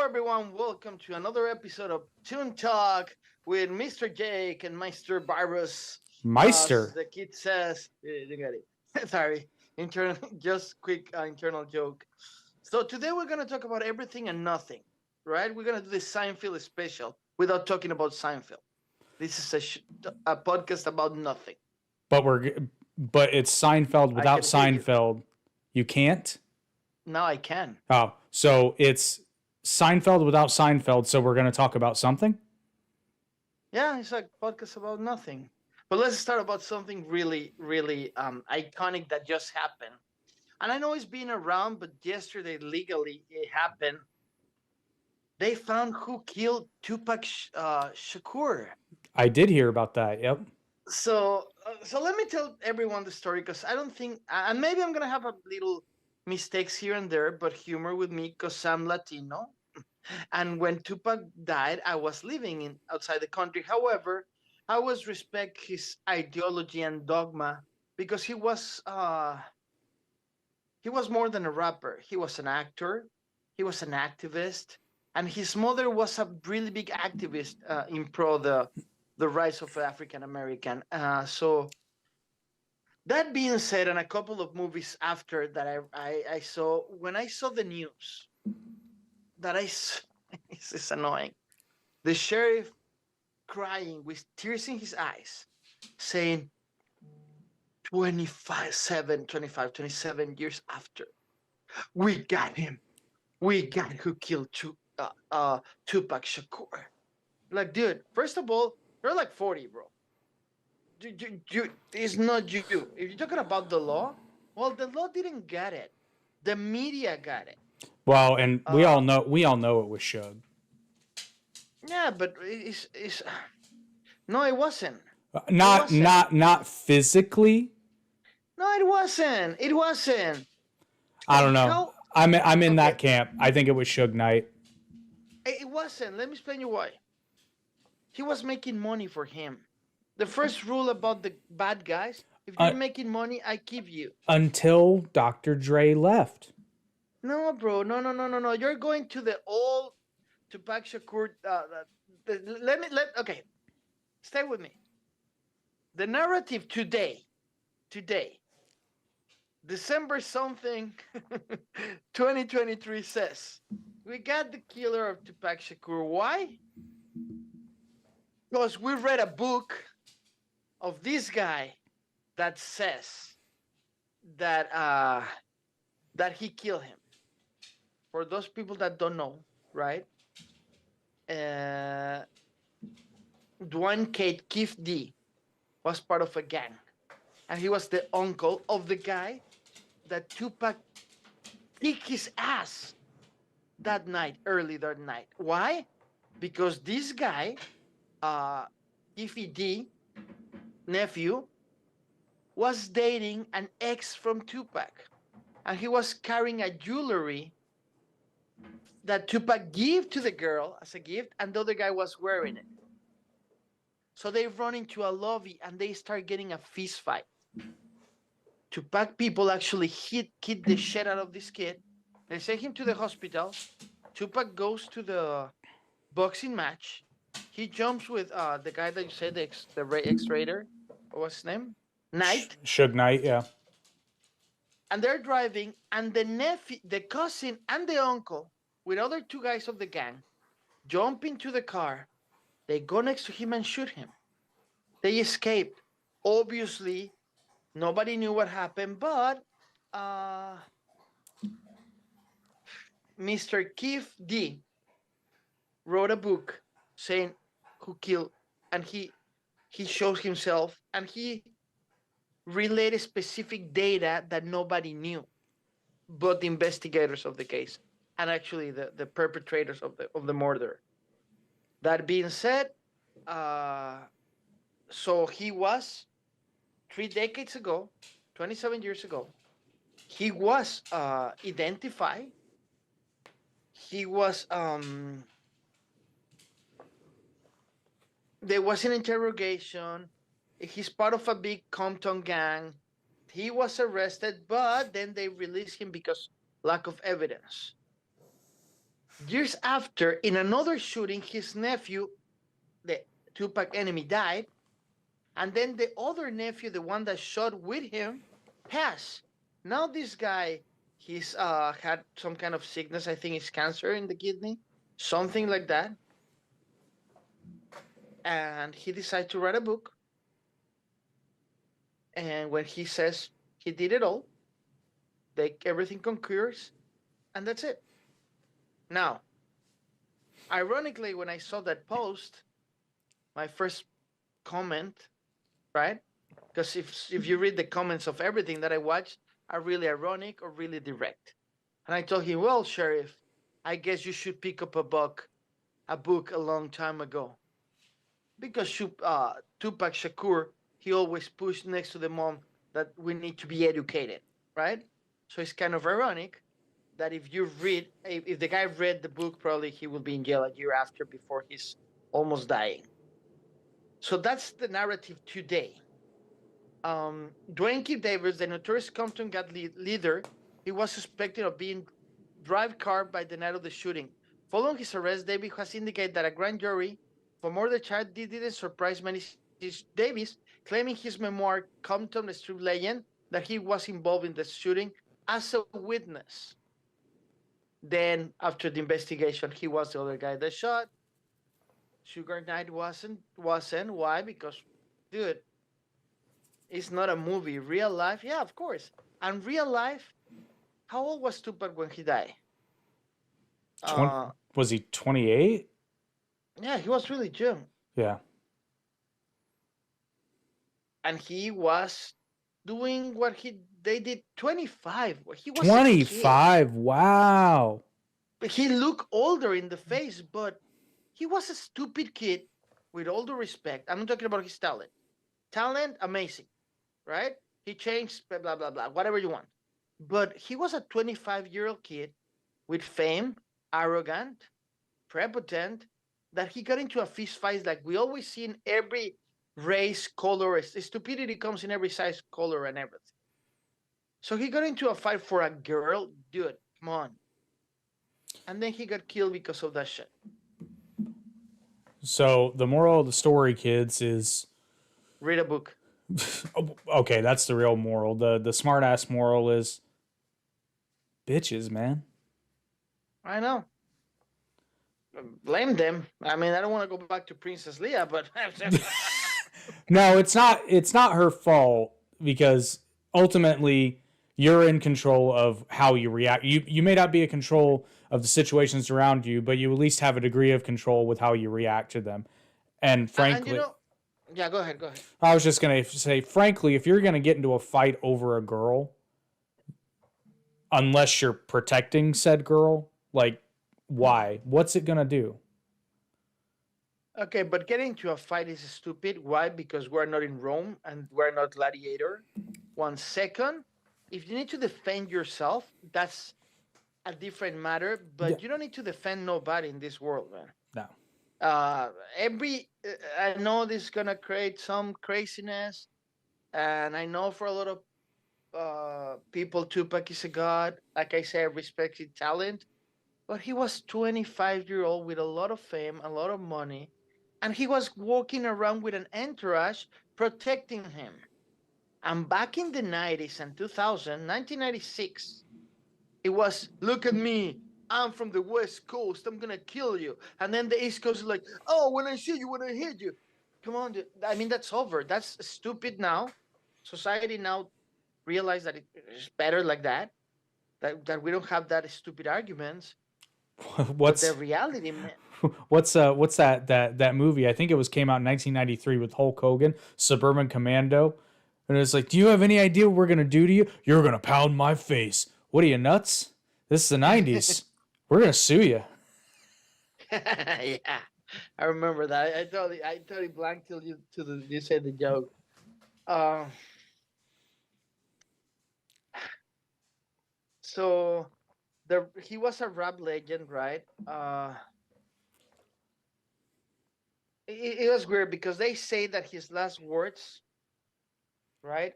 everyone. Welcome to another episode of Toon Talk with Mr. Jake and Meister Barbus. As Meister. the kid says, you got it. Sorry, internal, just quick internal joke. So today we're gonna talk about everything and nothing, right? We're gonna do the Seinfeld special without talking about Seinfeld. This is a podcast about nothing. But but it's Seinfeld I without can hear you. Seinfeld. You can't? Now I can. Oh, so it's Seinfeld without Seinfeld, so we're going to talk about something? Yeah, it's like podcast about nothing. But let's start about something really iconic that just happened. And I know it's been around, but yesterday legally it happened. They found who killed Tupac Shakur. I did hear about that. Yep. So let me tell everyone the story because I don't think, and maybe I'm gonna have a little mistakes here and there, but humor with me because I'm Latino. And when Tupac died, I was living in outside the country. However, I always respect his ideology and dogma because he was more than a rapper. He was an actor, he was an activist, and his mother was a really big activist in pro the rights of African American. So that being said, and a couple of movies after that I saw, when I saw the news that this is annoying. The sheriff crying with tears in his eyes, saying 27 years after, we got him. We got who killed Tupac Shakur. Like, dude, first of all, you're like 40, bro. It's not you. If you're talking about the law, well, the law didn't get it. The media got it. Well, and Uh, we all know it was Suge. yeah, but it's no, it wasn't. It Not wasn't. not not physically. No, it wasn't. It wasn't. I don't know. How? I'm in Okay, that camp. I think it was Suge Knight. it wasn't. Let me explain you why. He was making money for him. The first rule about the bad guys: if you're Uh, making money, I keep you. until Dr. Dre left. No, bro. No. You're going to the old Tupac Shakur. Okay. Stay with me. The narrative today, December something, 2023 says we got the killer of Tupac Shakur. Why? Because we read a book of this guy that says that he killed him. For those people that don't know, right? Uh, Dwayne Kate Keith D was part of a gang, and he was the uncle of the guy that Tupac kicked his ass that night, early that night. Why? Because this guy, Keith D nephew, was dating an ex from Tupac, and he was carrying a jewelry that Tupac gave to the girl as a gift, and the other guy was wearing it. So they run into a lobby and they start getting a fist fight. Tupac people actually hit the shit out of this kid. They send him to the hospital. Tupac goes to the boxing match. He jumps with the guy that you said, the ex-raider. What was his name? Knight. Suge Knight, yeah. And they're driving, and the nephew, the cousin, and the uncle, with other two guys of the gang, jump into the car. They go next to him and shoot him. They escaped. Obviously, nobody knew what happened, but Mr. Keith D wrote a book saying who killed, and he shows himself, and he related specific data that nobody knew, but the investigators of the case and actually the perpetrators of the murder. That being said, so he was 3 decades ago, 27 years ago, he was identified. He was there was an interrogation. He's part of a big Compton gang. He was arrested, but then they released him because lack of evidence. Years after, in another shooting, his nephew, the Tupac enemy, died, and then the other nephew, the one that shot with him, passed. Now this guy, he's had some kind of sickness. I think it's cancer in the kidney, something like that. And he decided to write a book. And when he says he did it all, everything concurs, and that's it. Now, ironically, when I saw that post, my first comment, right? Because if you read the comments of everything that I watched, are really ironic or really direct. And I told him, well, Sheriff, I guess you should pick up a book a long time ago. Because Tupac Shakur, he always pushed next to the mom that we need to be educated, right? So it's kind of ironic that if the guy read the book, probably he will be in jail a year after before he's almost dying. So that's the narrative today. Dwayne Keith Davis, the notorious Compton gang leader, he was suspected of being drive car by the night of the shooting. Following his arrest, Davis has indicated that a grand jury for murder charge didn't surprise many. Davis claiming his memoir, Compton Street Legend, that he was involved in the shooting as a witness. Then, after the investigation, he was the other guy that shot. Sugar Knight wasn't. Why? Because, dude, it's not a movie. Real life, yeah, of course. And real life, how old was Tupac when he died? 20, Uh, was he 28? yeah, he was really young, Yeah. and he was doing what they did 25. He was a kid. 25. Wow. He looked older in the face, but he was a stupid kid. With all due respect, I'm not talking about his talent. Talent, amazing, right? He changed, blah blah blah blah, whatever you want. But he was a 25-year-old kid with fame, arrogant, prepotent, that he got into a fist fight like we always see in every race, color. Stupidity comes in every size, color, and everything. So he got into a fight for a girl, dude. Come on. And then he got killed because of that shit. So the moral of the story, kids, is Read a book. okay. That's the real moral. The smart ass moral is bitches, man. I know. Blame them. I mean, I don't want to go back to Princess Leia, but No, it's not. It's not her fault because ultimately you're in control of how you react. You may not be in control of the situations around you, but you at least have a degree of control with how you react to them. And and frankly, yeah, go ahead, go ahead. I was just gonna say, frankly, if you're gonna get into a fight over a girl, unless you're protecting said girl, like, why? What's it gonna do? Okay, but getting into a fight is stupid. Why? Because we're not in Rome and we're not gladiator. 1 second. If you need to defend yourself, that's a different matter. But you don't need to defend nobody in this world, man. No. I know this is gonna create some craziness, and I know for a lot of people, Tupac is a god. Like I say, I respect his talent, but he was 25-year-old with a lot of fame, a lot of money, and he was walking around with an entourage protecting him. And back in the 90s and 2000, 1996, it was, look at me. I'm from the West Coast. I'm going to kill you. And then the East Coast is like, oh, when I see you, when I hit you. Come on. Dude. I mean, that's over. That's stupid now. Society now realize that it's better like that, that we don't have that stupid arguments. But the What's reality, man. what's that movie? I think it came out in 1993 with Hulk Hogan, Suburban Commando. And it's like, do you have any idea what we're gonna do to you? You're gonna pound my face. What are you, nuts? This is the 90s. We're gonna sue you. Yeah, I remember that. I totally blanked till you said the joke. Uh, so he was a rap legend, right? It was weird because they say that his last words, right?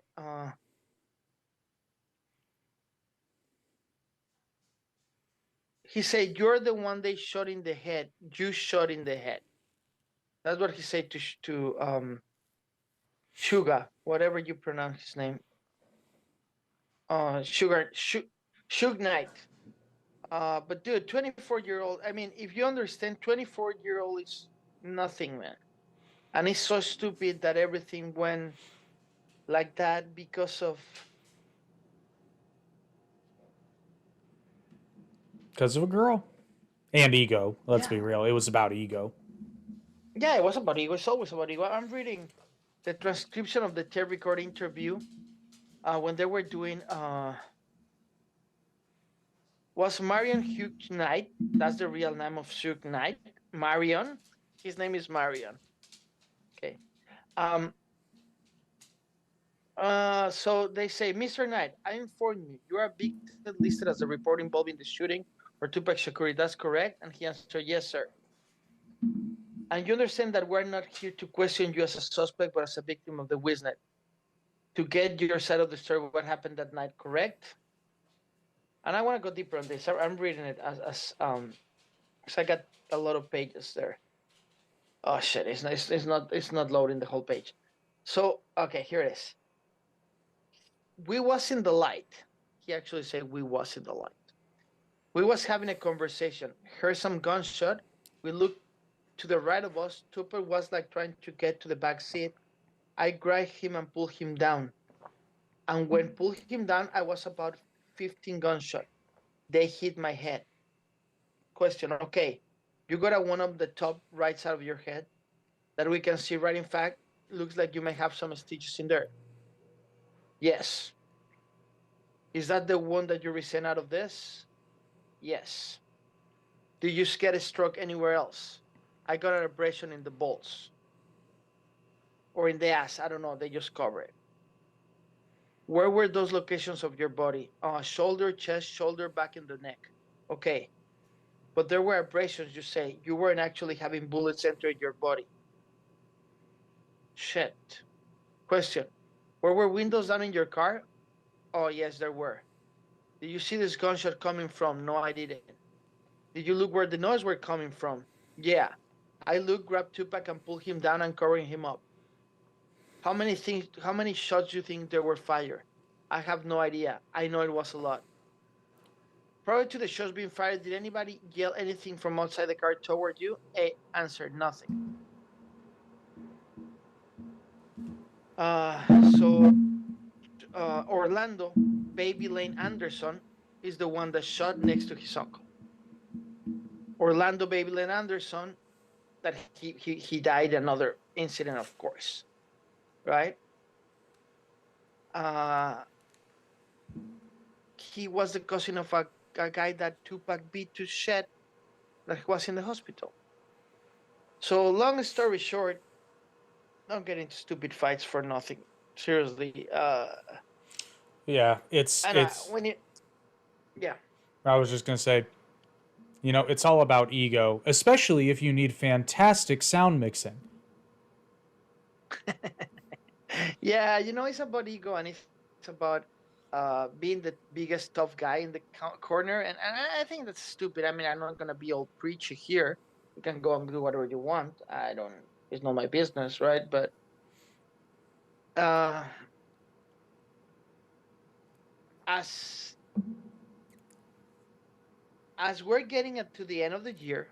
he said, "You're the one they shot in the head. You shot in the head." That's what he said to Suga, whatever you pronounce his name. Suge Knight. But dude, 24-year-old. I mean, if you understand, 24-year-old is nothing, man, and it's so stupid that everything went like that Because of a girl and ego. Let's yeah, be real. It was about ego. yeah, it was about ego. It's always about ego. I'm reading the transcription of the tape record interview when they were doing was Marion Hugh Knight. That's the real name of Suge Knight. Marion. His name is Marion. Okay. Um. So they say, Mr. Knight, I inform you, you are victim listed as a report involving the shooting for Tupac Shakur. That's correct. And he answered, yes, sir. And you understand that we're not here to question you as a suspect, but as a victim of the witness to get your side of the story, what happened that night, correct? And I want to go deeper on this. I'm reading it because I got a lot of pages there. Oh shit! It's not loading the whole page. So okay, here it is. We was in the light. He actually said we was in the light. We was having a conversation. Heard some gunshot. We looked to the right of us. Tupper was like trying to get to the back seat. I grabbed him and pulled him down. And when pulled him down, I was about 15 gunshot. They hit my head. Question, okay. You got a one up the top right side of your head that we can see right. In fact, looks like you may have some stitches in there. Yes. Is that the one that you resent out of this? Yes. Did you get a stroke anywhere else? I got an abrasion in the balls or in the ass. I don't know. They just cover it. Where were those locations of your body? Shoulder, chest, shoulder, back, in the neck. Okay. But there were abrasions, you say. You weren't actually having bullets enter your body. Shit. Question. Were windows down in your car? Oh, yes, there were. Did you see this gunshot coming from? No, I didn't. Did you look where the noise were coming from? Yeah. I looked, grabbed Tupac, and pulled him down and covering him up. How many shots do you think there were fired? I have no idea. I know it was a lot. Prior to the shots being fired, did anybody yell anything from outside the car toward you? A answered nothing. So Orlando Baby Lane Anderson is the one that shot next to his uncle. Orlando Baby Lane Anderson, that he died another incident, of course, right? He was the cousin of a guy that Tupac beat to shit that was in the hospital. So long story short, don't get into stupid fights for nothing. Seriously. Yeah, it's And it's. when you, yeah. I was just gonna say, it's all about ego, especially if you need fantastic sound mixing. Yeah, it's about ego and it's about being the biggest tough guy in the corner. And I think that's stupid. I mean, I'm not going to be all preachy here. You can go and do whatever you want. It's not my business, right? But uh, as we're getting to the end of the year,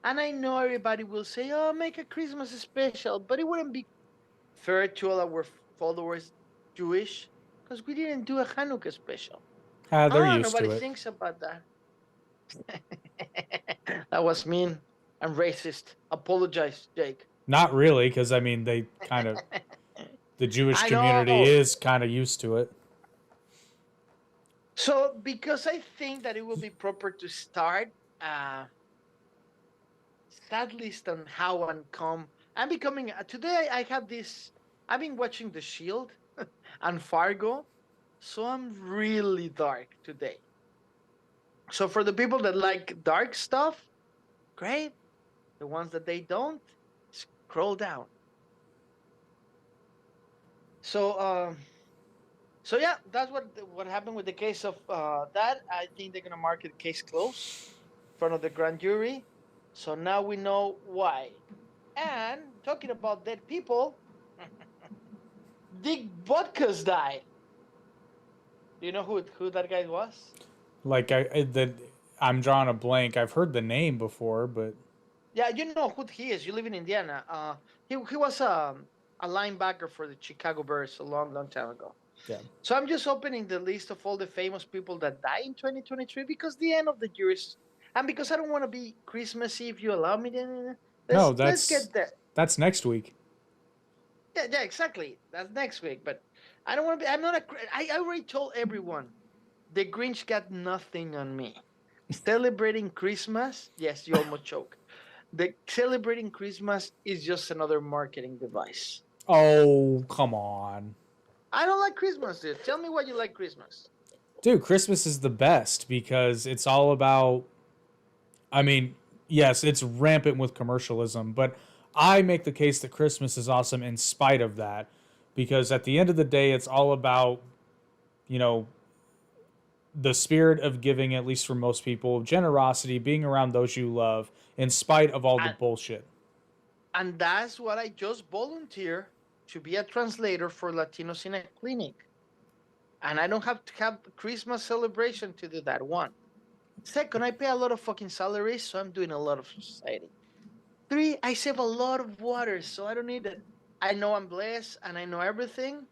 and I know everybody will say, oh, make a Christmas special, but it wouldn't be fair to all our followers Jewish because we didn't do a Hanukkah special. They're used Nobody to it. thinks about that. That was mean and racist. Apologize, Jake. Not really, because I mean, they kind of the Jewish I community know. is kind of used to it. So, because I think that it will be proper to start that list on how and come. I'm becoming today. I have this. I've been watching The Shield and Fargo, so I'm really dark today. So for the people that like dark stuff, great. The ones that they don't, scroll down. So so yeah, that's what happened with the case of that. I think they're gonna mark it case closed. front of the grand jury. So now we know why. And talking about dead people, Dick Butkus died. Do you know who that guy was? Like I'm drawing a blank. I've heard the name before, but Yeah, you know who he is. You live in Indiana. He was a linebacker for the Chicago Bears a long, long time ago. yeah. So I'm just opening the list of all the famous people that died in 2023 because the end of the year is, and because I don't want to be Christmassy. If you allow me, then No, let's get there. that's next week. Yeah, yeah, exactly. That's next week. But I don't want to be. I'm not a. I already told everyone the Grinch got nothing on me. Celebrating Christmas, yes, you almost choke. The celebrating Christmas is just another marketing device. Oh, come on. I don't like Christmas, dude. Tell me why you like Christmas. Dude, Christmas is the best because it's all about, I mean, yes, it's rampant with commercialism, but I make the case that Christmas is awesome in spite of that because at the end of the day it's all about, you know, the spirit of giving, at least for most people, generosity, being around those you love in spite of all the And, bullshit. and that's what I just volunteer to be a translator for Latinos in a clinic. And I don't have to have Christmas celebration to do that. One. Second, I pay a lot of fucking salaries, so I'm doing a lot of society. Three, I save a lot of water, so I don't need it. I know I'm blessed and I know everything,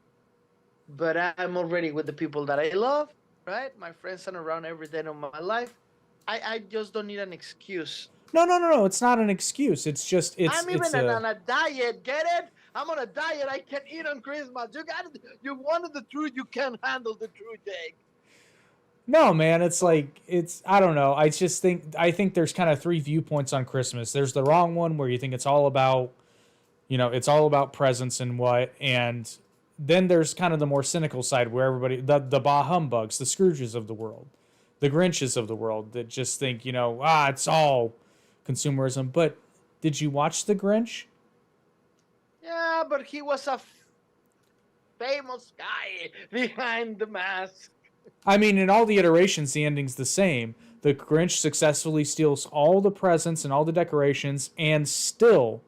but I'm already with the people that I love, right? My friends are around every day of my life. I just don't need an excuse. No. It's not an excuse. It's just I'm it's even a on a diet. Get it? I'm on a diet. I can eat on Christmas. You got it. You wanted the truth. You can't handle the truth, Jake. no, man. It's like it's I don't know. I think there's kind of three viewpoints on Christmas. There's the wrong one where you think it's all about, you know, it's all about presents and what, and then there's kind of the more cynical side where everybody the bah humbugs, the Scrooges of the world, the Grinches of the world that just think, you know, it's all consumerism. But did you watch the Grinch? Yeah, but he was a famous guy behind the mask. I mean, in all the iterations, the ending's the same. The Grinch successfully steals all the presents and all the decorations, and still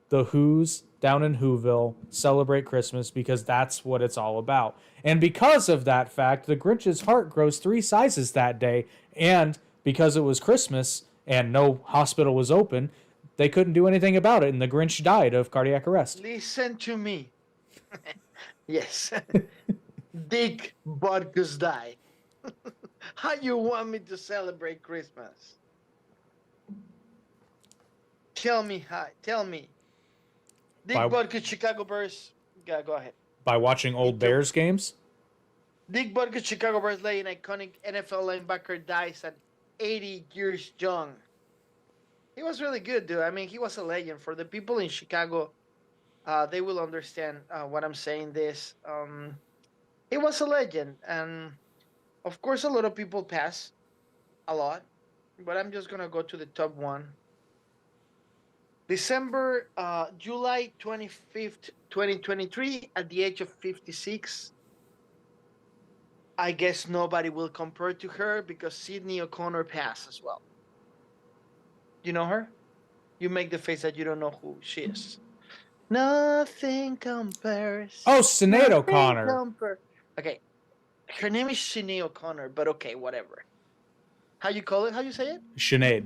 the Who's down in Whoville celebrate Christmas because that's what it's all about. And because of that fact, the Grinch's heart grows 3 sizes that day. And because it was Christmas and no hospital was open, they couldn't do anything about it. And the Grinch died of cardiac arrest. Listen to me. Yes. Dick Butkus died. How you want me to celebrate Christmas? Tell me how. Tell me. Dick By, Butkus, Chicago Bears. Yeah, go ahead. by watching old Bears games? Dick Butkus, Chicago Bears, lay an iconic NFL linebacker, dies at 80 years young. He was really good, dude. I mean, he was a legend. For the people in Chicago, they will understand what I'm saying. He was a legend, and of course, a lot of people pass a lot, but I'm just gonna go to the top one. July 25th, 2023, at the age of 56. I guess nobody will compare to her because Sydney O'Connor passed as well. You know her? You make the face that you don't know who she is. Nothing compares. Oh, Sinead Nothing O'Connor. compares. Okay, her name is Sinead O'Connor, but okay, whatever. How you call it? How you say it? Sinead.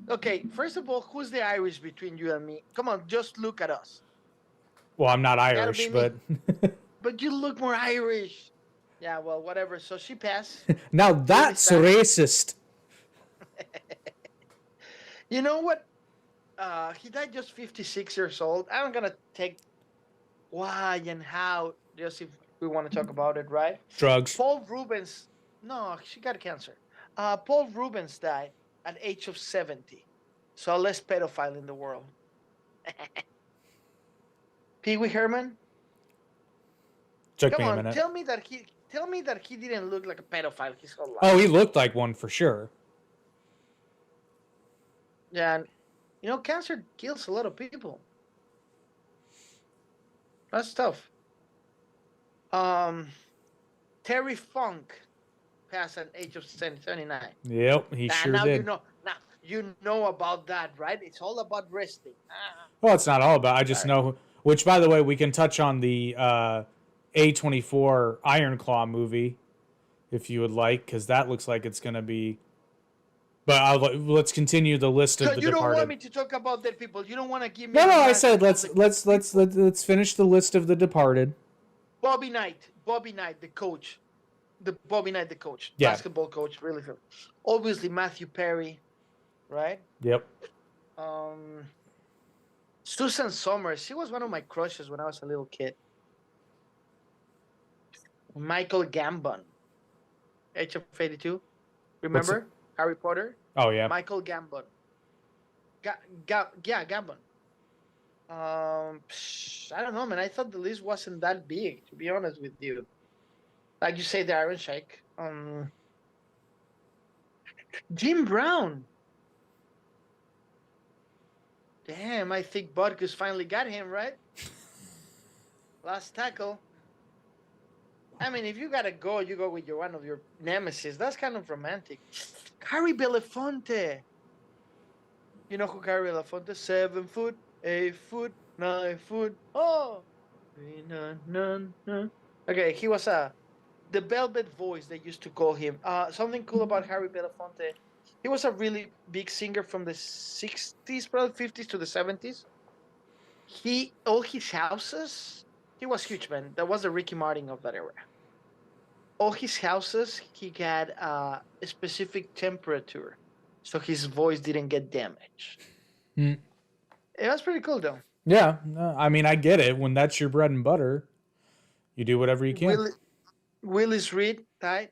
Okay, first of all, who's the Irish between you and me? Come on, just look at us. Well, I'm not Gotta Irish, be me. but But you look more Irish. Yeah, well, whatever. So she passed. now that's racist. You know what? He died just 56 years old. I'm gonna take why and how, just if we want to talk about it, right? Drugs. Paul Rubens. No, she got cancer. Paul Rubens died at age of 70. So less pedophile in the world. Pee Wee Herman. Took Come me a on, minute. tell me that he didn't look like a pedophile his whole life. Oh, he looked like one for sure. Yeah, and, you know, cancer kills a lot of people. That's tough. Terry Funk. passed at age of 79. Yep, he sure Now did. now you know about that, right? It's all about resting. Well, it's not all about. I just Sorry. know. Which, by the way, we can touch on the A24 Iron Claw movie if you would like, because that looks like it's going to be. But let's continue the list So of the you don't want departed. me to talk about dead people. You don't want to give me No, an no. I unravel said of the let's finish the list of the departed. Bobby Knight, the coach, the Bobby Knight, the coach, Yeah. basketball coach, really good. Obviously Matthew Perry, right? Yep. Susan Somers, she was one of my crushes when I was a little kid. Michael Gambon, Age of 82. Remember Harry Potter? Oh yeah. Michael Gambon. Yeah, Gambon. I don't know, man. I thought the list wasn't that big, to be honest with you. Like you say, the Iron Sheik. Jim Brown. Damn, I think Butkus finally got him, right? Last tackle. I mean, if you gotta go, you go with one of your nemesis. That's kind of romantic. Harry Belafonte. You know who Harry Belafonte? 7 foot, 8 foot, 9 foot. Oh, okay. He was the Velvet Voice. They used to call him. Something cool about Harry Belafonte. He was a really big singer from the 60s, probably 50s to the 70s. All his houses. He was huge, man. That was the Ricky Martin of that era. All his houses, he had a specific temperature, so his voice didn't get damaged. It was pretty cool, though. Yeah, I mean, I get it. When that's your bread and butter, you do whatever you can. Willis Reed died.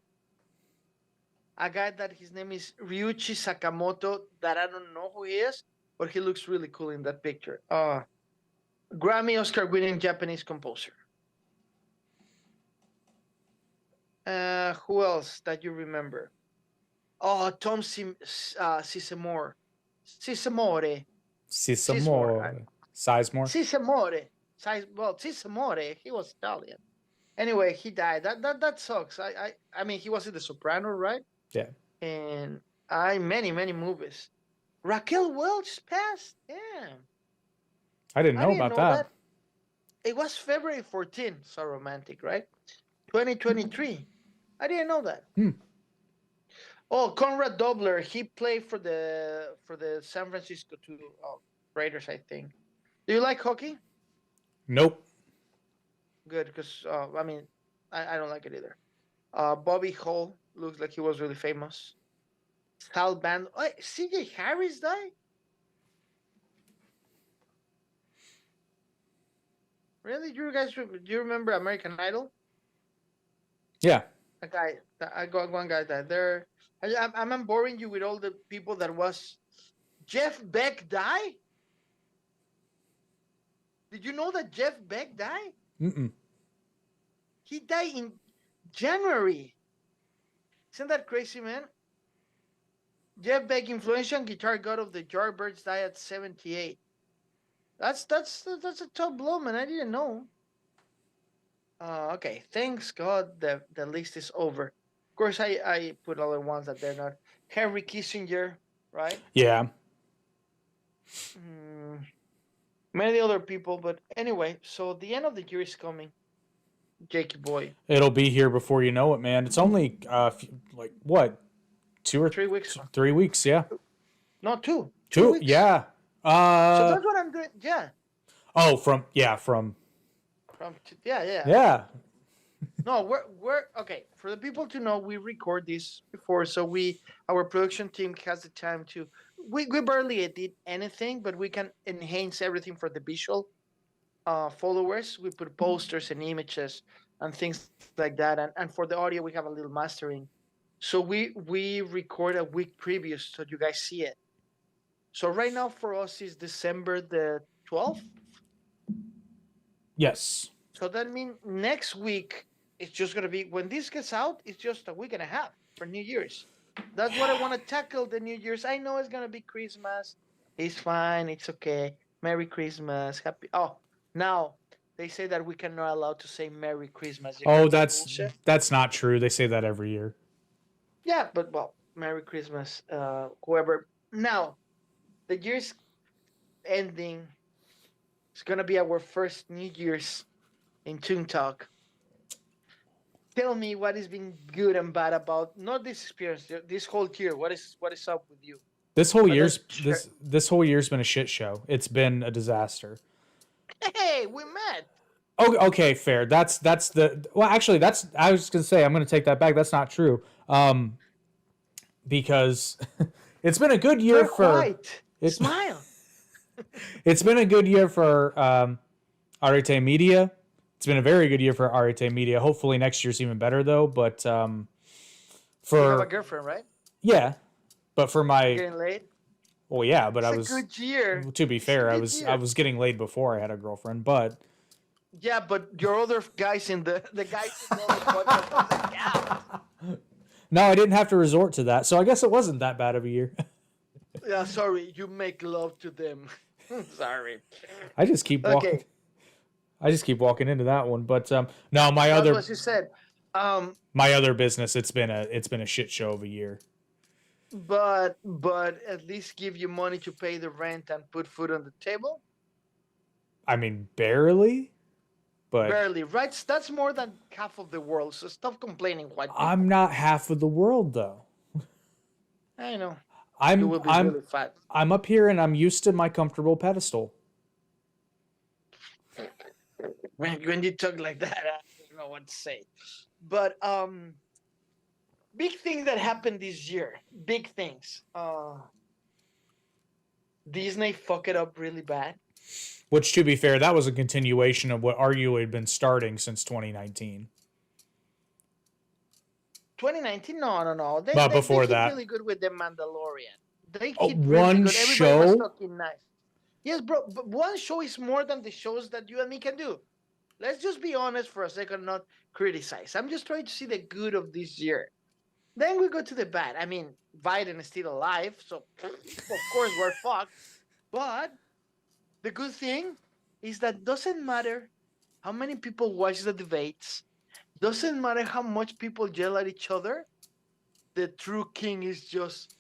A guy that his name is Ryuichi Sakamoto, that I don't know who he is, but he looks really cool in that picture. Grammy Oscar-winning Japanese composer. Who else that you remember? Oh, Tom Sizemore. Sizemore. Sizemore. Sizemore. Sizemore. He was Italian. Anyway, he died. That sucks. I mean, he was in The Soprano, right? Yeah. And many movies. Raquel Welch passed. Damn. I didn't know about that. It was February 14th. So romantic, right? 2023. I didn't know that. Oh, Conrad Dobler. He played for the San Francisco Raiders, I think. Do you like hockey? Nope. Good, because I mean, I don't like it either. Bobby Hall looks like he was really famous. Sal Band. Oh, CJ Harris died? Really? Do you remember American Idol? Yeah. I got one guy died there. I'm boring you with all the people that was. Jeff Beck died? Did you know that Jeff Beck died? He died in January. Isn't that crazy, man? Jeff Beck, influential guitar god of the Yardbirds, died at 78. That's a tough blow, man. I didn't know. Okay, thanks God the list is over. Of course, I put other ones that they're not. Henry Kissinger, right? Yeah. Many other people, but anyway, so the end of the year is coming. Jakey boy. It'll be here before you know it, man. It's only like what? 2 or 3 weeks. 3 weeks, yeah. No, 2. 2 weeks. Yeah. So that's what I'm doing. Yeah. Oh, from Yeah. No, we're okay. For the people to know, we record this before, so our production team has the time to. We barely edit anything, but we can enhance everything for the visual followers. We put posters and images and things like that, and for the audio, we have a little mastering. So we record a week previous, so you guys see it. So right now for us is December the 12th. Yes. So that means next week it's just going to be, when this gets out, it's just a week and a half for New Year's. That's what I want to tackle the New Year's. I know it's going to be Christmas. It's fine. It's okay. Merry Christmas. Happy. Oh, now they say that we cannot allowed to say Merry Christmas. Oh, that's not true. They say that every year. Yeah, but well, Merry Christmas, whoever. Now the year's ending. It's gonna be our first New Year's in Toon Talk. Tell me what has been good and bad about not this experience, this whole year. What is up with you? This whole What year's does share? this whole year's been a shit show. It's been a disaster. Hey, we met. Oh, okay, fair. That's the well. Actually, that's I was gonna say I'm gonna take that back. That's not true. Because it's been a good year You're for quiet. it. Smile. It's been a good year for Arete Media. It's been a very good year for Arete Media. Hopefully next year's even better though. But You have a for girlfriend, right? yeah, but for You're my getting laid. well, yeah. But I It's a was good year. to be It's a fair, good I year. was getting laid before I had a girlfriend. But Yeah, but your other guys in the guys in the other podcast doesn't count. no, I didn't have to resort to that. So I guess it wasn't that bad of a year. Yeah, sorry. You make love to them. Sorry. I just keep walking. Okay, I just keep walking into that one. But no, that's what she said. Um, my other business, it's been a shit show of a year. but at least give you money to pay the rent and put food on the table. I mean, barely, but Barely, right? That's more than half of the world. So stop complaining, white I'm people. not half of the world though. I know you I'm will be I'm really fat. I'm up here and I'm used to my comfortable pedestal. When you talk like that, I don't know what to say. But big thing that happened this year. Big things. Disney fuck it up really bad. Which, to be fair, that was a continuation of what arguably had been starting since 2019. 2019? No, no, no. They, But they they before hit that, really good with the Mandalorian. They oh, hit really one good. Everybody was show. talking nice. Yes, bro. But one show is more than the shows that you and me can do. Let's just be honest for a second, not criticize. I'm just trying to see the good of this year. Then we go to the bad. I mean, Biden is still alive, so of course we're fucked. But the good thing is that doesn't matter how many people watch the debates, doesn't matter how much people yell at each other. The true king is just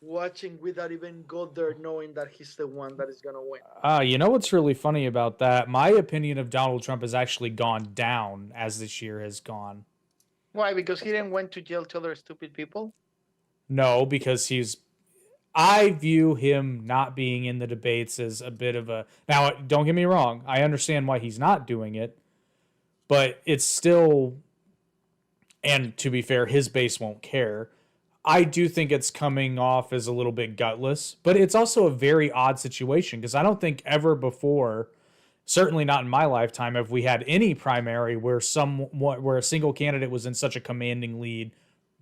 watching without even go there knowing that he's the one that is gonna win. You know what's really funny about that? My opinion of Donald Trump has actually gone down as this year has gone. Why? Because he didn't went to jail to other stupid people. No, because I view him not being in the debates as a bit of a. Now, don't get me wrong. I understand why he's not doing it, but it's still. And to be fair, his base won't care. I do think it's coming off as a little bit gutless, but it's also a very odd situation because I don't think ever before, certainly not in my lifetime, have we had any primary where a single candidate was in such a commanding lead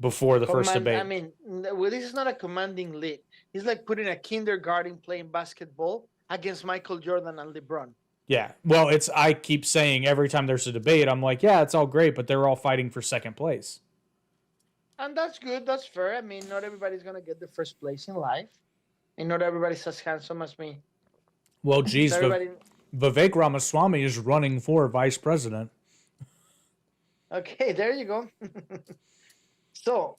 before the first debate. I mean, well, this is not a commanding lead. It's like putting a kindergarten playing basketball against Michael Jordan and LeBron. Yeah. Well, I keep saying every time there's a debate, I'm like, yeah, it's all great, but they're all fighting for second place. And that's good. That's fair. I mean, not everybody's going to get the first place in life. And not everybody's as handsome as me. Well, geez, Everybody... Vivek Ramaswamy is running for vice president. Okay, there you go. So,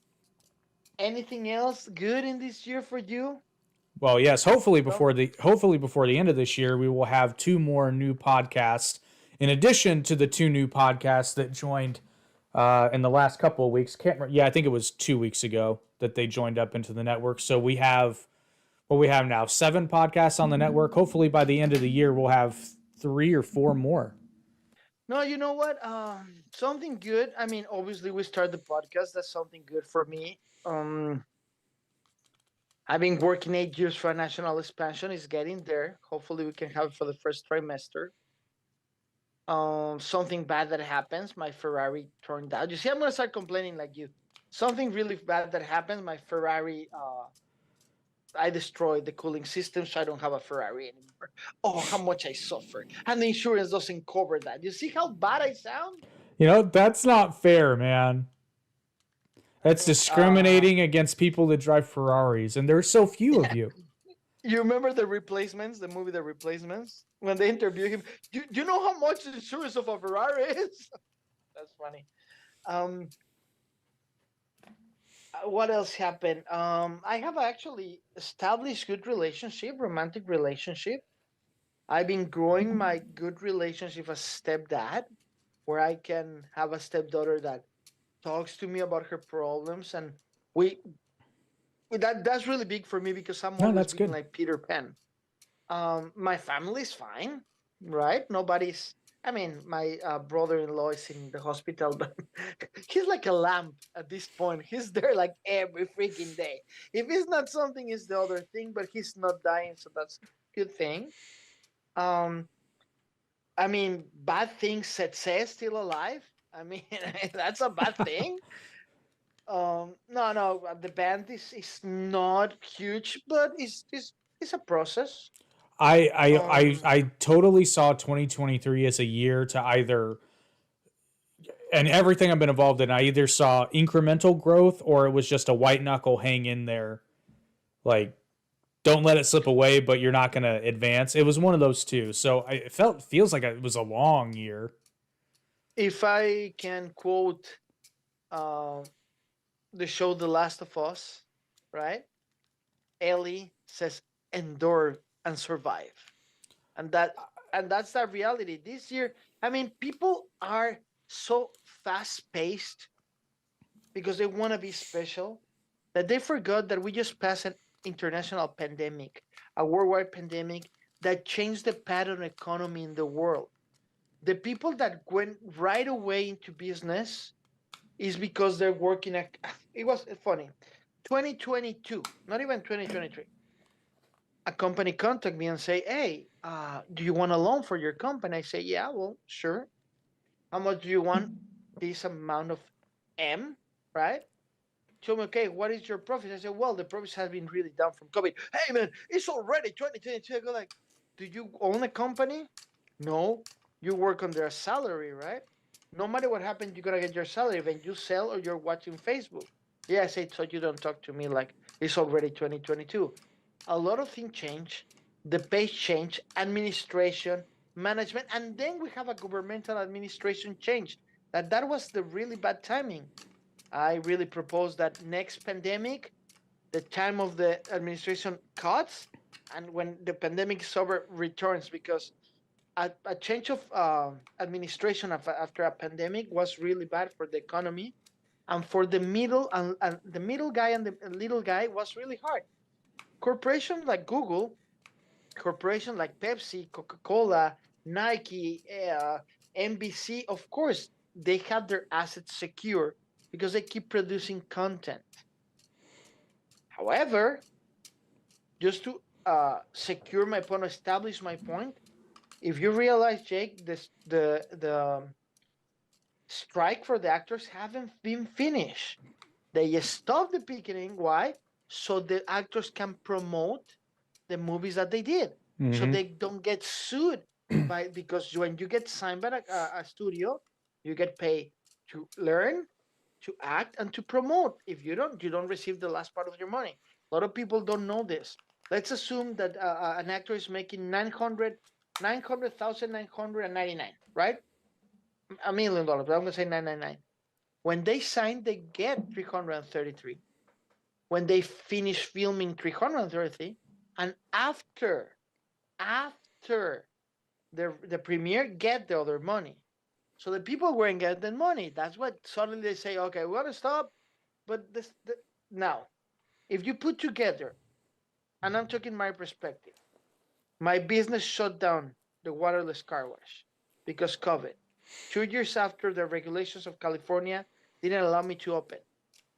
anything else good in this year for you? Well, yes. Hopefully before the end of this year, we will have 2 more new podcasts, in addition to the 2 new podcasts that joined in the last couple of weeks. I think it was 2 weeks ago that they joined up into the network. So we have now 7 podcasts on the network. Hopefully by the end of the year, we'll have 3 or 4 more. No, you know what? Something good. I mean, obviously we start the podcast. That's something good for me. I've been working 8 years for a national expansion. It's getting there. Hopefully we can have it for the first trimester. Something bad that happens. My Ferrari turned out. You see, I'm gonna start complaining like you. Something really bad that happens. My Ferrari. I destroyed the cooling system, so I don't have a Ferrari anymore. Oh, how much I suffered. And the insurance doesn't cover that. You see how bad I sound? You know, that's not fair, man. That's discriminating against people that drive Ferraris, and there's so few of you. You remember The Replacements, the movie The Replacements? When they interview him, do you know how much the insurance of a Ferrari is? That's funny. What else happened? I have actually established good relationship, romantic relationship. I've been growing my good relationship as stepdad, where I can have a stepdaughter that talks to me about her problems, and we that's really big for me because I'm No, always that's being good. like Peter Pan. My family's fine, right? Nobody's. I mean, my brother-in-law is in the hospital, but he's like a lamp at this point. He's there like every freaking day. If it's not something, it's the other thing. But he's not dying, so that's a good thing. Um, I mean, bad things says still alive. I mean, that's a bad thing. No, the band is not huge, but it's a process. I Um, totally saw 2023 as a year to either, and everything I've been involved in, I either saw incremental growth or it was just a white knuckle hang in there. Like, don't let it slip away, but you're not going to advance. It was one of those two. So it feels like it was a long year. if I can quote uh, the show The Last of Us, right? Ellie says, "Endure and survive," and that's the reality. This year, I mean, people are so fast paced because they want to be special that they forgot that we just passed an international pandemic, a worldwide pandemic that changed the pattern economy in the world. The people that went right away into business is because they're working at, it was funny, 2022, not even 2023, a company contact me and say, hey, do you want a loan for your company? I say, yeah, well, sure. How much do you want? This amount of M, right? Told me, okay, what is your profit? I said, well, the profits have been really down from COVID. Hey, man, it's already 2022. I go like, do you own a company? No, you work under a salary, right? No matter what happens, you're gonna get your salary when you sell or you're watching Facebook. Yeah, I said, so you don't talk to me like it's already 2022. A lot of things change. The pace change, administration, management, and then we have a governmental administration change. That was the really bad timing. I really propose that next pandemic, the time of the administration cuts, and when the pandemic is over, returns because a change of administration after a pandemic was really bad for the economy, and for the middle and the middle guy and the little guy was really hard. Corporations like Google, corporations like Pepsi, Coca-Cola, Nike, NBC, of course, they have their assets secure because they keep producing content. However, just to secure my point, establish my point, if you realize, Jake, the strike for the actors haven't been finished. They stopped the beginning. Why? So the actors can promote the movies that they did, so Mm-hmm. they don't get sued by because when you get signed by a studio, you get paid to learn, to act, and to promote. If you don't receive the last part of your money. A lot of people don't know this. Let's assume that an actor is making 999, right? $1 million. But I'm gonna say 999. When they sign, they get 333. When they finish filming 333, and after the premiere, get the other money. So the people weren't getting money. That's what suddenly they say, okay, we gotta stop. But now, if you put together, and I'm talking my perspective, my business shut down the waterless car wash because COVID. 2 years after the regulations of California didn't allow me to open.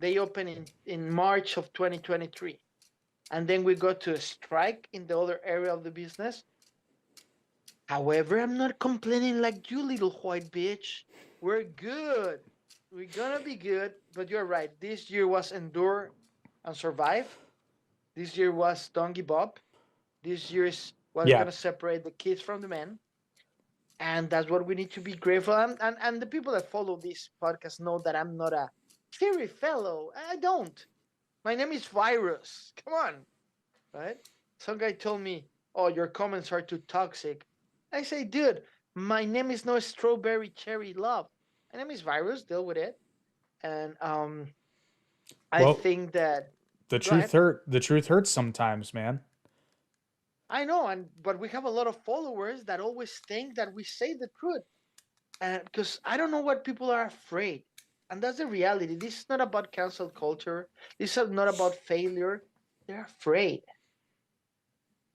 They opened in March of 2023. And then we got to a strike in the other area of the business. However, I'm not complaining like you, little white bitch. We're good. We're gonna be good. But you're right. This year was endure and survive. This year was don't give up. This year is what's Yeah. gonna separate the kids from the men. And that's what we need to be grateful. And the people that follow this podcast know that I'm not a fiery fellow. I don't. My name is Virus. Come on, right? Some guy told me, "Oh, your comments are too toxic." I say, "Dude, my name is no strawberry cherry love. My name is Virus. Deal with it." And I Well, think that. the Go ahead. truth hurts sometimes, man. I know, but we have a lot of followers that always think that we say the truth, and because I don't know what people are afraid, and that's the reality. This is not about cancel culture. This is not about failure. They're afraid.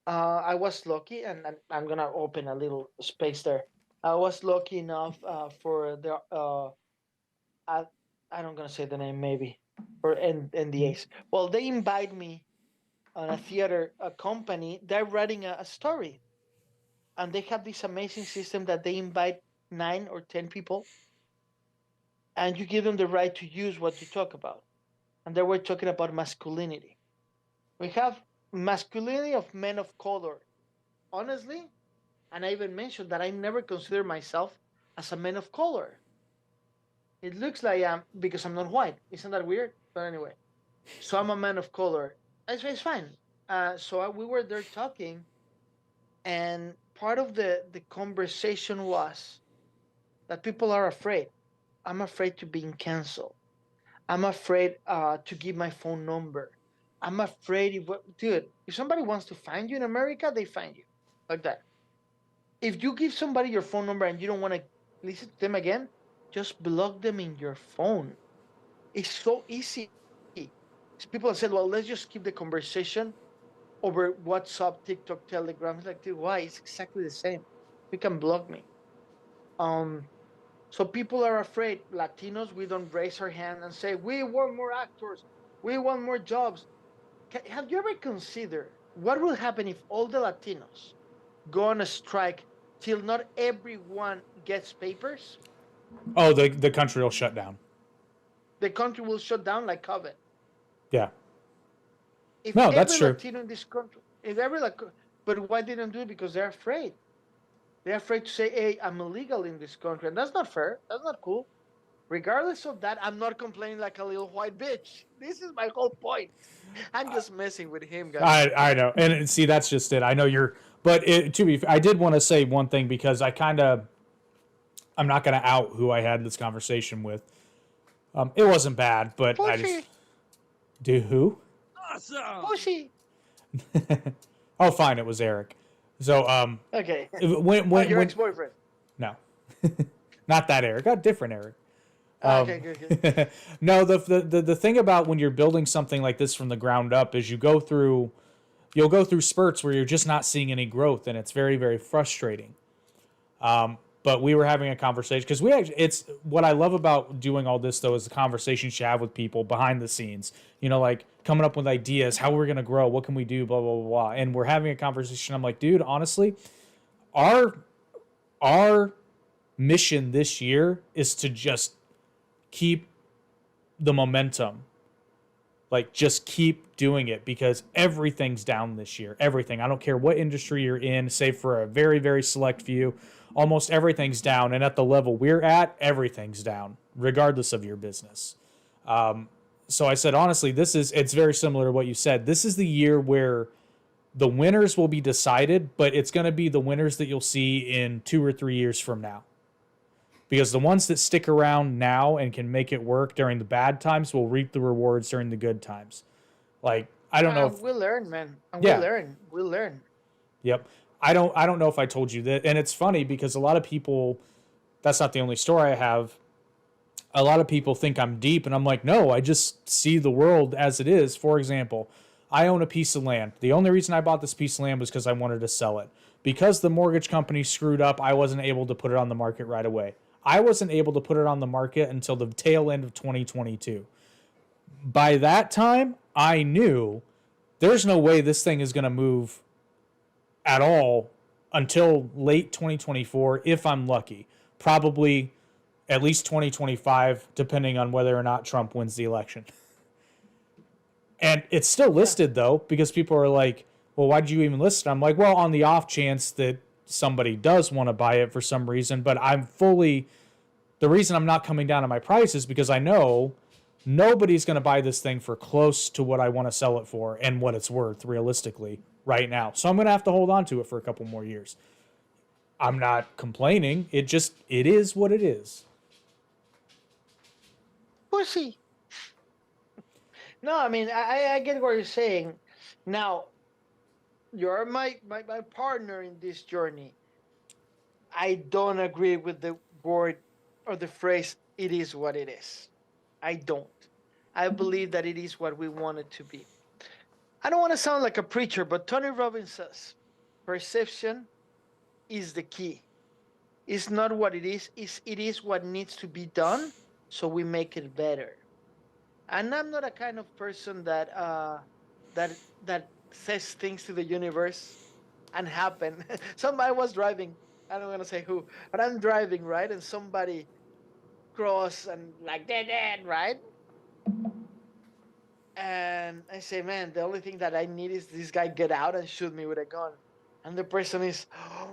I was lucky, and I'm gonna open a little space there. I was lucky enough for the I, I don't gonna say the name maybe for NDAs. Well, they invite me on a theater a company. They're writing a story, and they have this amazing system that they invite 9 or 10 people, and you give them the right to use what you talk about. And they were talking about masculinity. We have masculinity of men of color. Honestly, and I even mentioned that I never consider myself as a man of color. It looks like I'm because I'm not white. Isn't that weird? But anyway, so I'm a man of color. It's fine. We were there talking, and part of the conversation was that people are afraid. I'm afraid to being canceled. I'm afraid to give my phone number. I'm afraid dude, if somebody wants to find you in America, they find you like that. If you give somebody your phone number and you don't want to listen to them again, just block them in your phone. It's so easy. People have said, well, let's just keep the conversation over WhatsApp, TikTok, Telegram. It's like, dude, why? It's exactly the same. You can block me. Um, so people are afraid. Latinos, we don't raise our hand and say, we want more actors. We want more jobs. Have you ever considered what will happen if all the Latinos go on a strike till not everyone gets papers? Oh, the country will shut down. The country will shut down like COVID. Yeah. If No, that's every true. Latino in this country, if every like, but why didn't do it? Because they're afraid. They're afraid to say, "Hey, I'm illegal in this country," and that's not fair. That's not cool. Regardless of that, I'm not complaining like a little white bitch. This is my whole point. I'm just messing with him, guys. I know, and see, that's just it. I know you're, but to be, I did want to say one thing because I'm not going to out who I had this conversation with. It wasn't bad, but I just Pushy, do who? pushy. Oh, fine, it was Eric. So Okay. Oh, when your ex-boyfriend. no, not that Eric, a different Eric. Okay, good, good. No, the thing about when you're building something like this from the ground up is you'll go through spurts where you're just not seeing any growth, and it's very, very frustrating. But we were having a conversation because it's what I love about doing all this though is the conversations you have with people behind the scenes. You know, like coming up with ideas, how we're gonna grow, what can we do, blah blah blah blah. And we're having a conversation. I'm like, dude, honestly, our our mission this year is to just keep the momentum. Like, just keep doing it because everything's down this year. Everything. I don't care what industry you're in, save for a very, very select few. Almost everything's down. And at the level we're at, everything's down, regardless of your business. So I said, honestly, it's very similar to what you said. This is the year where the winners will be decided, but it's going to be the winners that you'll see in 2 or 3 years from now. Because the ones that stick around now and can make it work during the bad times will reap the rewards during the good times. Like, I don't know if We'll learn, man. And we'll yeah, learn. We'll learn. yep. I don't know if I told you that, and it's funny because a lot of people, that's not the only story I have. A lot of people think I'm deep, and I'm like, no, I just see the world as it is. For example, I own a piece of land. The only reason I bought this piece of land was because I wanted to sell it. Because the mortgage company screwed up, I wasn't able to put it on the market right away. I wasn't able to put it on the market until the tail end of 2022. By that time, I knew there's no way this thing is going to move at all until late 2024, if I'm lucky. Probably at least 2025, depending on whether or not Trump wins the election. And it's still listed, though, because people are like, well, why did you even list it? I'm like, well, on the off chance that somebody does want to buy it for some reason, but the reason I'm not coming down on my price is because I know nobody's going to buy this thing for close to what I want to sell it for and what it's worth realistically right now. So I'm going to have to hold on to it for a couple more years. I'm not complaining. It is what it is. Pussy. No, I mean, I get what you're saying. Now, you're my partner in this journey. I don't agree with the word or the phrase, it is what it is. I don't. I believe that it is what we want it to be. I don't want to sound like a preacher, but Tony Robbins says perception is the key. It's not what it is what needs to be done, so we make it better. And I'm not a kind of person that says things to the universe and happen. Somebody was driving. I don't want to say who, but I'm driving, right, and somebody cross and like dead, right? And I say, man, the only thing that I need is this guy get out and shoot me with a gun. And the person is, oh,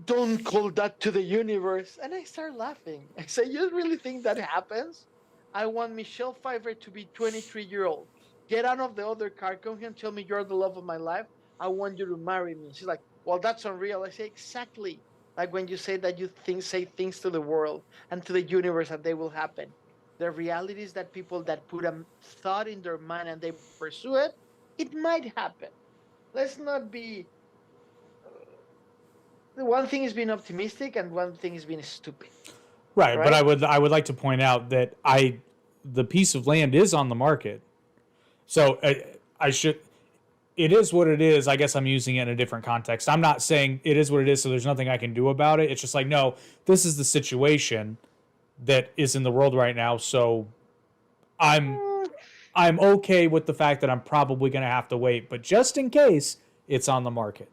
don't call that to the universe. And I start laughing. I say, you really think that happens? I want Michelle Pfeiffer to be 23-year-old. Get out of the other car. Come here and tell me you're the love of my life. I want you to marry me. She's like, well, that's unreal. I say, exactly. Like when you say that say things to the world and to the universe and they will happen. The reality is that people that put a thought in their mind and they pursue it, it might happen. Let's not be. One thing is being optimistic, and one thing is being stupid, Right, but right? I would like to point out that the piece of land is on the market. So I should it is what it is. I guess I'm using it in a different context. I'm not saying it is what it is, so there's nothing I can do about it. It's just like, no, this is the situation that is in the world right now. So I'm Mm, I'm okay with the fact that I'm probably going to have to wait, but just in case, it's on the market.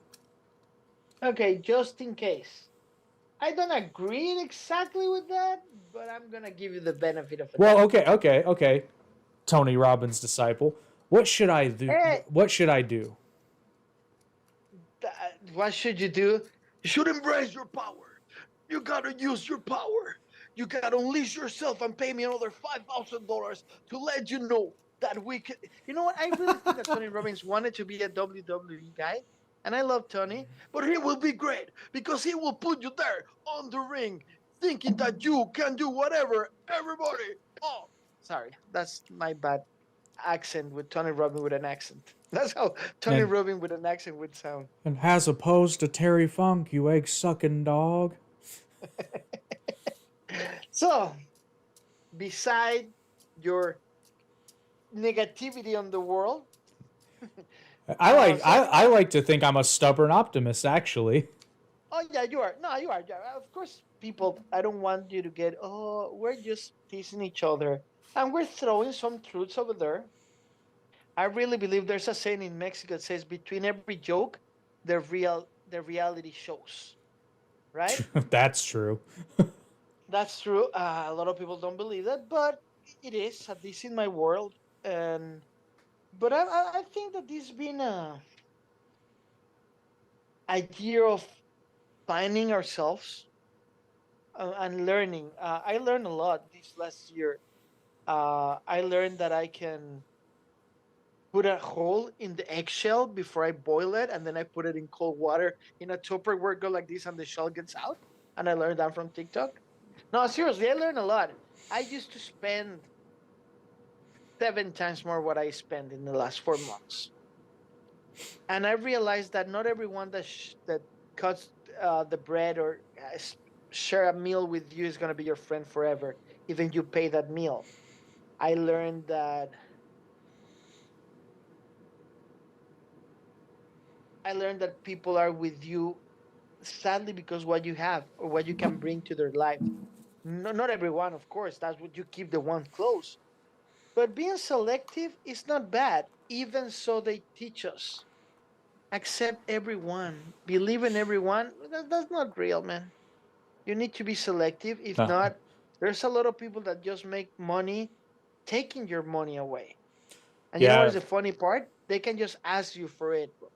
okay, just in case. I don't agree exactly with that, but I'm gonna give you the benefit of the Well, doubt. okay. Tony Robbins' disciple. What should I do? Hey, What should I do? what should you do? You should embrace your power. You gotta use your power. You gotta unleash yourself and pay me another $5,000 to let you know that we can. You know what? I really think that Tony Robbins wanted to be a WWE guy, and I love Tony, but he will be great because he will put you there on the ring, thinking that you can do whatever. Everybody, oh, sorry, that's my bad accent with Tony Robbins with an accent. That's how Tony And Robbins with an accent would sound. as opposed to Terry Funk, you egg sucking dog. So, beside your negativity on the world, something. I like to think I'm a stubborn optimist. Actually, Oh yeah, you are. No, you are. Yeah, of course, people. I don't want you to get. Oh, we're just teasing each other, and we're throwing some truths over there. I really believe there's a saying in Mexico that says, "Between every joke, the reality shows." Right? that's true. That's true. A lot of people don't believe that, but it is at least in my world. And but I think that this has been a year of finding ourselves and learning. I learned a lot this last year. I learned that I can put a hole in the eggshell before I boil it, and then I put it in cold water in a Tupperware, go like this, and the shell gets out. And I learned that from TikTok. No, seriously, I learned a lot. I used to spend 7 times more what I spent in the last 4 months, and I realized that not everyone that cuts the bread or share a meal with you is going to be your friend forever, even you pay that meal. I learned that people are with you sadly because what you have or what you can bring to their life. No, not everyone, of course. That's what you keep the one close. But being selective is not bad. Even so, they teach us accept everyone, believe in everyone. That's not real, man. You need to be selective. If Uh, not, there's a lot of people that just make money taking your money away. And you know what is yeah, the funny part? They can just ask you for it, bro.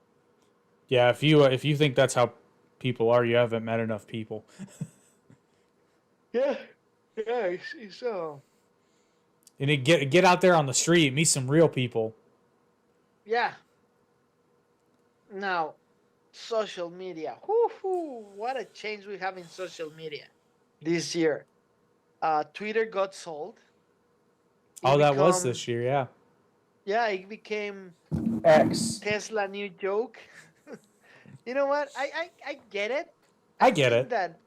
yeah. If you think that's how people are, you haven't met enough people. Yeah, yeah, And get out there on the street, meet some real people. yeah. Now, social media. Whoo, what a change we have in social media this year. Twitter got sold. It Oh, that was become this year, yeah. Yeah, it became X. Tesla new joke. You know what? I get it. I I get think it. that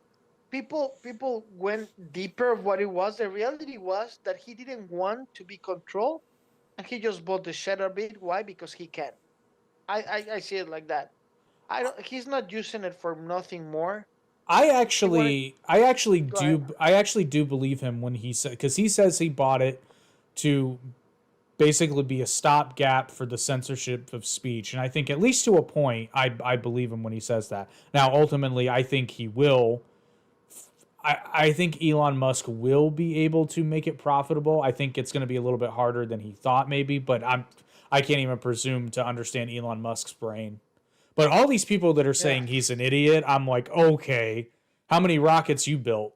people went deeper of what it was. The reality was that he didn't want to be controlled, and he just bought the shit of it. Why? Because he can. I see it like that. I don't. He's not using it for nothing more. He wanted. Go ahead. I actually do believe him when he said, because he says he bought it to basically be a stopgap for the censorship of speech, and I think at least to a point, I believe him when he says that. Now, ultimately, I think he will. I think Elon Musk will be able to make it profitable. I think it's going to be a little bit harder than he thought, maybe, but I can't even presume to understand Elon Musk's brain. But all these people that are Yeah. saying he's an idiot, I'm like, okay, how many rockets you built?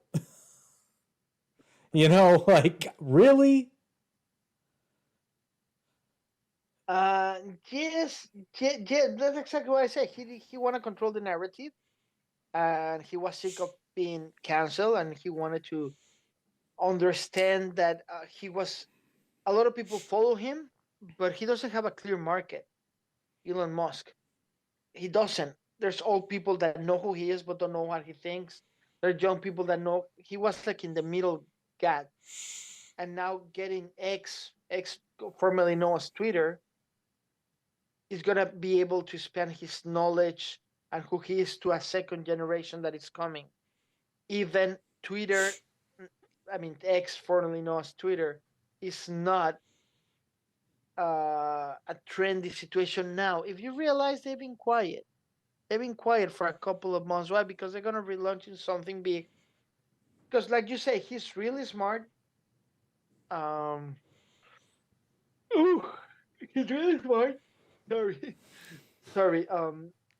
Like, really? Uh, yes, yeah, that's exactly what I say. He want to control the narrative, and he was sick of being canceled, and he wanted to understand that he was. A lot of people follow him, but he doesn't have a clear market. Elon Musk, he doesn't. There's old people that know who he is but don't know what he thinks. There are young people that know he was like in the middle gap, and now getting X formerly known as Twitter is gonna be able to spend his knowledge and who he is to a second generation that is coming. Even Twitter, I mean X, formerly known as Twitter, is not a trendy situation now. If you realize they've been quiet for a couple of months. Why? Because they're gonna relaunch something big. Because, like you say, he's really smart. Um, ooh, he's really smart. Sorry, sorry.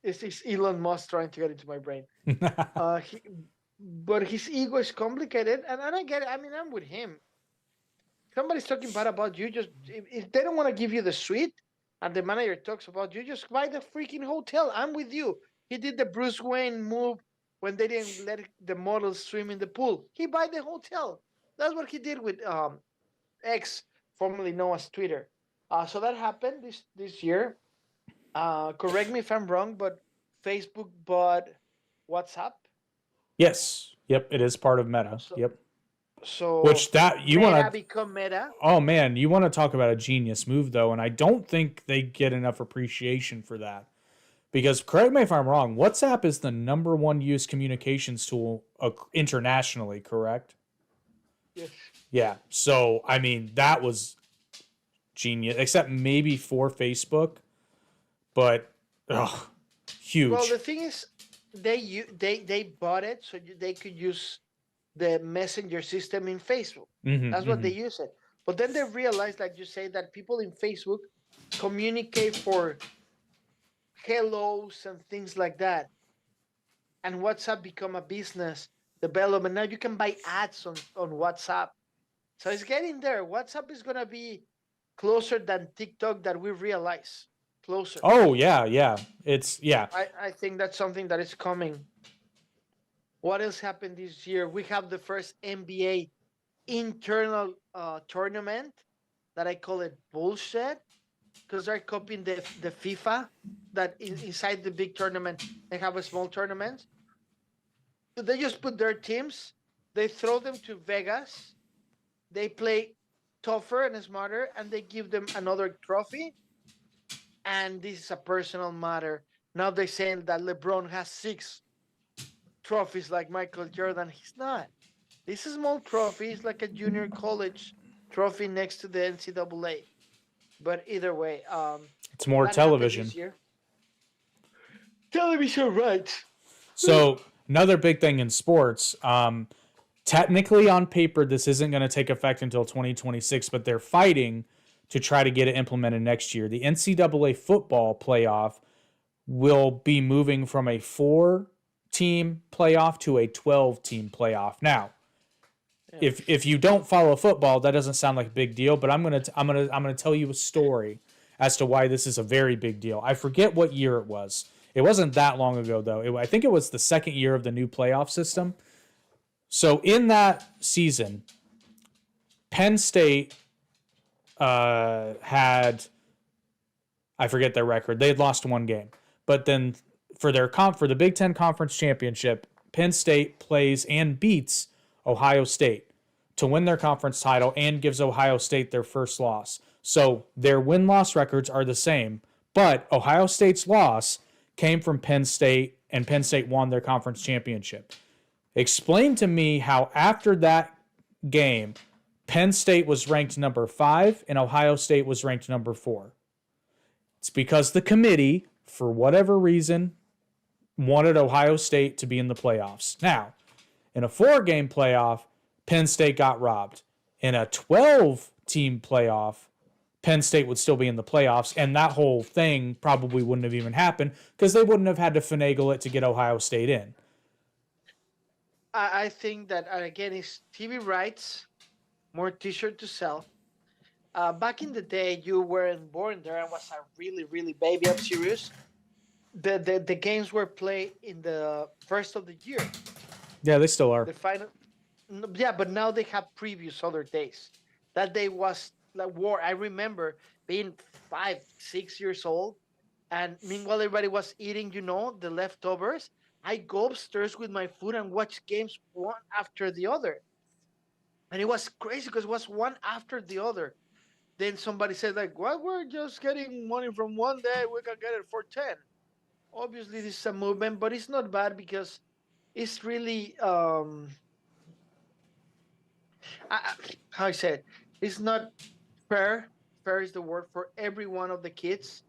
It's Elon Musk trying to get into my brain. He, but his ego is complicated, and I get it. I mean, I'm with him. Somebody's talking bad about you, just if they don't want to give you the suite, and the manager talks about you, just buy the freaking hotel. I'm with you. He did the Bruce Wayne move when they didn't let the models swim in the pool. He buy the hotel. That's what he did with X, formerly known as Twitter. So that happened this year. Correct me if I'm wrong, but Facebook bought WhatsApp. Yes. Yep. It is part of Meta. So Yep. so Which that you Meta want to. become Meta. Oh man, you want to talk about a genius move though, and I don't think they get enough appreciation for that. Because correct me if I'm wrong, WhatsApp is the number one used communications tool internationally. Correct? Yes. Yeah. So I mean, that was genius. Except maybe for Facebook, but ugh, Well, huge. the thing is, they bought it so they could use the messenger system in Facebook. That's what they Mm-hmm. use it. But then they realized, like you say, that people in Facebook communicate for hellos and things like that. And WhatsApp become a business development. Now you can buy ads on WhatsApp. So it's getting there. WhatsApp is gonna be closer than TikTok that we realize. Closer. Oh yeah, yeah. It's yeah. I think that's something that is coming. What else happened this year? We have the first NBA internal tournament that I call it bullshit because they're copying the FIFA that inside the big tournament they have a small tournament. They just put their teams, they throw them to Vegas, they play tougher and smarter, and they give them another trophy. And this is a personal matter. Now they're saying that LeBron has 6 trophies like Michael Jordan. He's not. This is a small trophy. It's like a junior college trophy next to the NCAA. But either way, It's more that happened television. this year. Television rights. So another big thing in sports. Technically, on paper, this isn't going to take effect until 2026, but they're fighting to try to get it implemented next year. The NCAA football playoff will be moving from a 4-team playoff to a 12-team playoff. Now, Yeah. if you don't follow football, that doesn't sound like a big deal, but I'm gonna tell you a story as to why this is a very big deal. I forget what year it was. It wasn't that long ago though. I think it was the second year of the new playoff system. So in that season, Penn State had, I forget their record. They had lost one game, but then for the Big Ten Conference Championship, Penn State plays and beats Ohio State to win their conference title and gives Ohio State their first loss. So their win-loss records are the same, but Ohio State's loss came from Penn State, and Penn State won their conference championship. Explain to me how after that game, Penn State was ranked number 5 and Ohio State was ranked number 4. It's because the committee, for whatever reason, wanted Ohio State to be in the playoffs. Now, in a 4-game playoff, Penn State got robbed. In a 12-team playoff, Penn State would still be in the playoffs, and that whole thing probably wouldn't have even happened because they wouldn't have had to finagle it to get Ohio State in. I think that, again, it's TV rights, more T-shirt to sell. Back in the day, you weren't born there. I was a really, really baby. I'm serious. The games were played in the first of the year. Yeah, they still are. The final, yeah, but now they have previews other days. That day was like war. I remember being 5, 6 years old, and meanwhile everybody was eating, the leftovers. I go upstairs with my food and watch games one after the other, and it was crazy because it was one after the other. Then somebody said, like, well, we're just getting money from one day. We can get it for 10. Obviously, this is a movement, but it's not bad because it's really, how I said, it's not fair. Fair is the word for every one of the kids.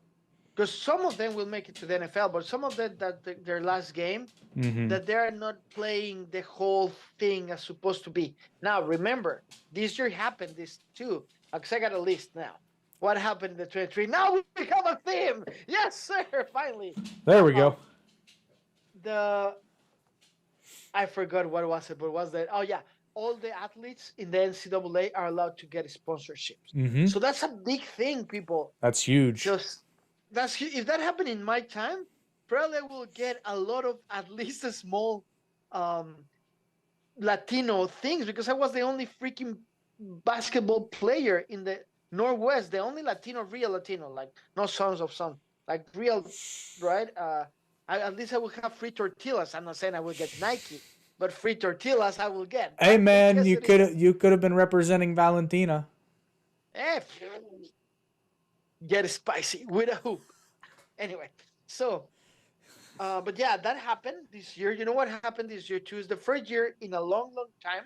Because some of them will make it to the NFL, but some of them their last game, that they are not playing the whole thing as supposed to be. Now, remember, this year happened this too. Because I got a list now. What happened in the 23? Now we have a theme. Yes, sir. Finally. There we go. I forgot what was it, but was that? Oh yeah, all the athletes in the NCAA are allowed to get sponsorships. So that's a big thing, people. That's huge. If that happened in my time, probably I will get a lot of at least a small Latino things because I was the only freaking basketball player in the Northwest, the only real Latino, like no sons of some, like real, right? At least I will have free tortillas. I'm not saying I will get Nike, but free tortillas I will get. Hey man, you could have been representing Valentina. Get spicy with a hoop. Anyway, so, but yeah, that happened this year. You know what happened this year too? It's the first year in a long, long time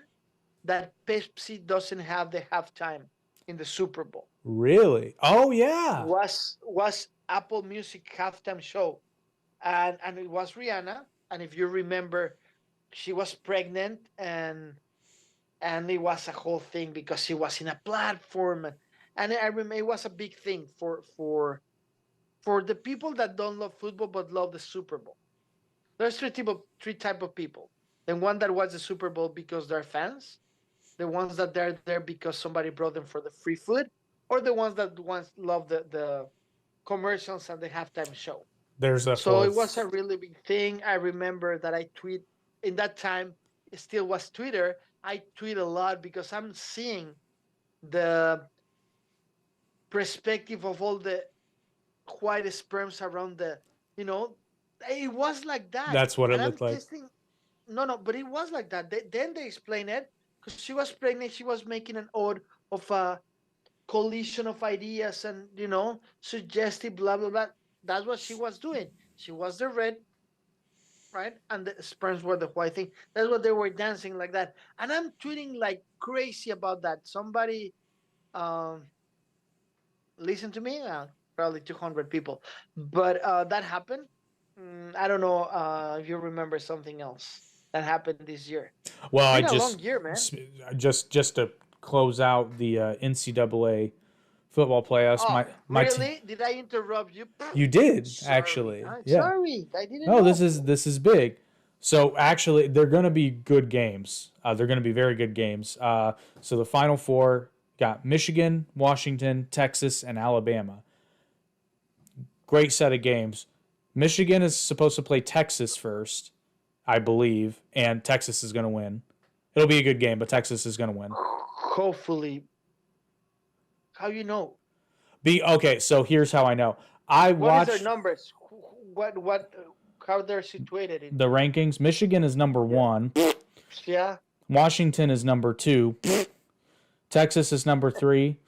that Pepsi doesn't have the halftime in the Super Bowl. Really? Oh yeah. Was Apple Music halftime show, and it was Rihanna. And if you remember, she was pregnant, and it was a whole thing because she was in a platform, and I remember it was a big thing for the people that don't love football but love the Super Bowl. There's three type of people. The one that watch the Super Bowl because they're fans, the ones that they're there because somebody brought them for the free food, or the ones that love the commercials and the halftime show. So it was a really big thing. I remember that I tweet in that time. It still was Twitter. I tweet a lot because I'm seeing the perspective of all the white sperms around it was like that. That's what it looked like. No, but it was like that. Then they explained it because she was pregnant. She was making an ode of a collision of ideas and, suggestive, blah, blah, blah. That's what she was doing. She was the red, right? And the sperms were the white thing. That's what they were dancing like that. And I'm tweeting like crazy about that. Somebody listen to me. Probably 200 people. But that happened. I don't know if you remember something else that happened this year. Well, it's been a long year, man. Just to close out the NCAA football playoffs. Oh, really? Did I interrupt you? You did, actually. Yeah. Sorry, I didn't know. No, this is big. So actually, they're going to be good games. They're going to be very good games. So the Final Four got Michigan, Washington, Texas, and Alabama. Great set of games. Michigan is supposed to play Texas first, I believe, and Texas is going to win. It'll be a good game, but Texas is going to win. Hopefully How you know? Okay, so here's how I know. I What is their watched numbers? What? How they're situated in? the rankings. Michigan is number Yeah. 1. Yeah. Washington is number 2. Texas is number 3.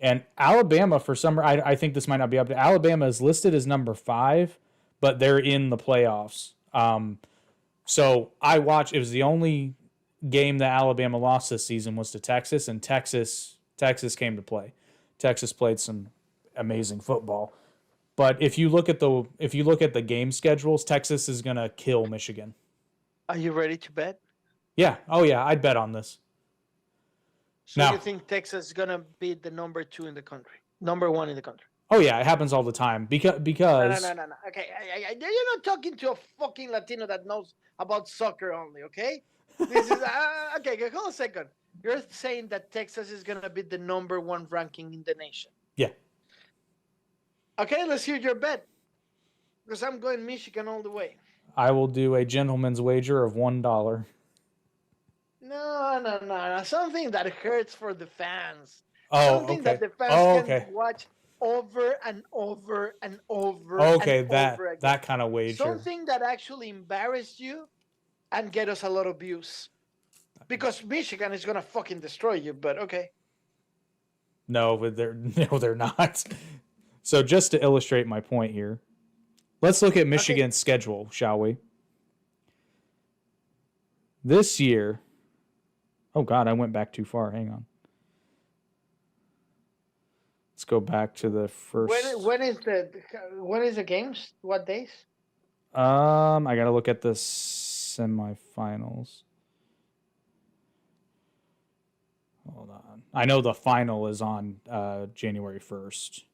And Alabama, for some, I think this might not be up to Alabama, is listed as number 5, but they're in the playoffs. So I watched. It was the only game that Alabama lost this season was to Texas, and Texas came to play. Texas played some amazing football. But if you look at the game schedules, Texas is gonna kill Michigan. Are you ready to bet? Yeah. Oh yeah, I'd bet on this. So Now, you think Texas is gonna be the number 2 in the country, number 1 in the country? oh yeah, it happens all the time because No. Okay, you're not talking to a fucking Latino that knows about soccer only. Okay, this is okay. Hold on a second. You're saying that Texas is gonna be the number 1 ranking in the nation. Yeah. Okay, let's hear your bet. Because I'm going Michigan all the way. I will do a gentleman's wager of $1. No. Something that hurts for the fans. Oh, Something okay. that the fans can Okay. watch over and over and over. Okay, and that over again. that kind of wager. Something that actually embarrassed you and get us a lot of views. Because Michigan is gonna fucking destroy you, but okay. No, but they're not. So just to illustrate my point here, let's look at Michigan's schedule, shall we? This year, oh God, I went back too far. Hang on. Let's go back to the first. When is the games? What days? I gotta look at the semifinals. Hold on. I know the final is on January 1st.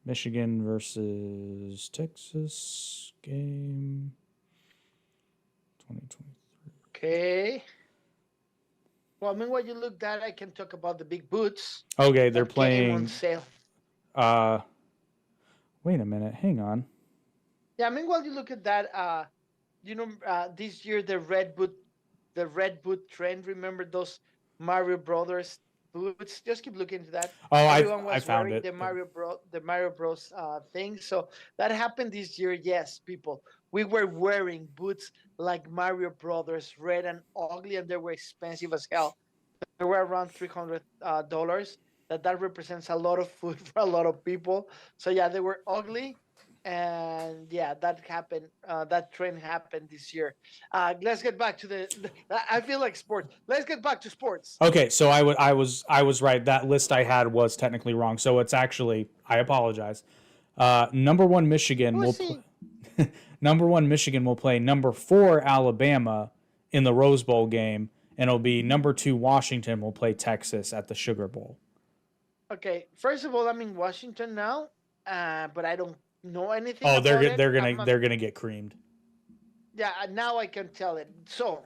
Michigan versus Texas game 2023. Okay. Well, I mean, while you look that, I can talk about the big boots. Okay, they're that came playing on sale. Wait a minute, hang on. Yeah, I mean, while you look at that, this year the red boot trend. Remember those Mario Brothers boots? Just keep looking into that. Oh, Everyone was I found wearing it. the Mario Bros thing. So that happened this year. Yes, people, we were wearing boots like Mario Brothers, red and ugly, and they were expensive as hell. They were around $300. That represents a lot of food for a lot of people. So yeah, they were ugly, and yeah, that happened. That trend happened this year. Let's get back to I feel like sports. Let's get back to sports. Okay, so I was right. That list I had was technically wrong. So it's actually, I apologize. Number 1 Michigan will number 1 Michigan will play number 4 Alabama in the Rose Bowl game, and it'll be number 2 Washington will play Texas at the Sugar Bowl. Okay, first of all, I'm in Washington now, but I don't know anything. Oh, about it. they're gonna get creamed. Yeah, now I can tell it. So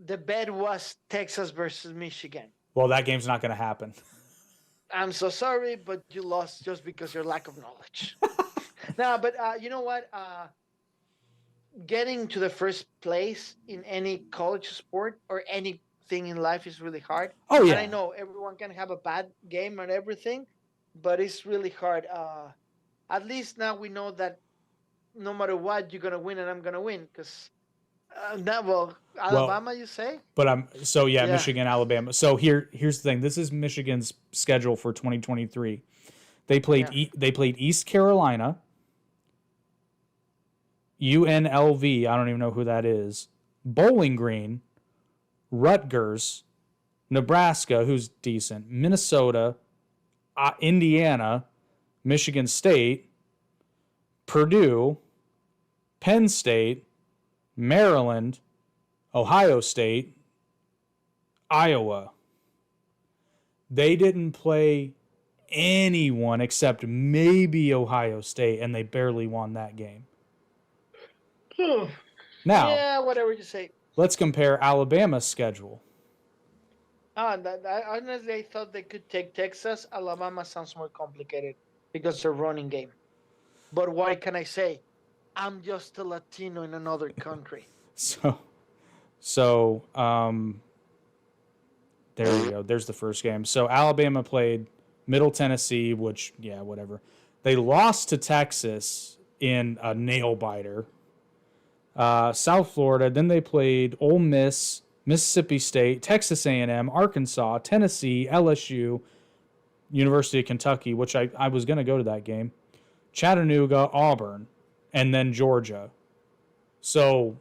the bet was Texas versus Michigan. Well, that game's not gonna happen. I'm so sorry, but you lost just because your lack of knowledge. No, but you know what? Getting to the first place in any college sport or anything in life is really hard. Oh yeah. And I know everyone can have a bad game and everything, but it's really hard. At least now we know that no matter what, you're gonna win, and I'm gonna win because Alabama, you say? But Michigan, Alabama. So here's the thing. This is Michigan's schedule for 2023. They played East Carolina, UNLV. I don't even know who that is. Bowling Green, Rutgers, Nebraska, who's decent, Minnesota, Indiana, Michigan State, Purdue, Penn State, Maryland, Ohio State, Iowa. They didn't play anyone except maybe Ohio State, and they barely won that game. Now, yeah, whatever you say. Let's compare Alabama's schedule. Honestly, I thought they could take Texas. Alabama sounds more complicated because they're running game. But what can I say? I'm just a Latino in another country. So There you go. There's the first game. So Alabama played Middle Tennessee, which, yeah, whatever. They lost to Texas in a nail biter. South Florida. Then they played Ole Miss, Mississippi State, Texas A&M, Arkansas, Tennessee, LSU, University of Kentucky, which I was going to go to that game, Chattanooga, Auburn, and then Georgia. So,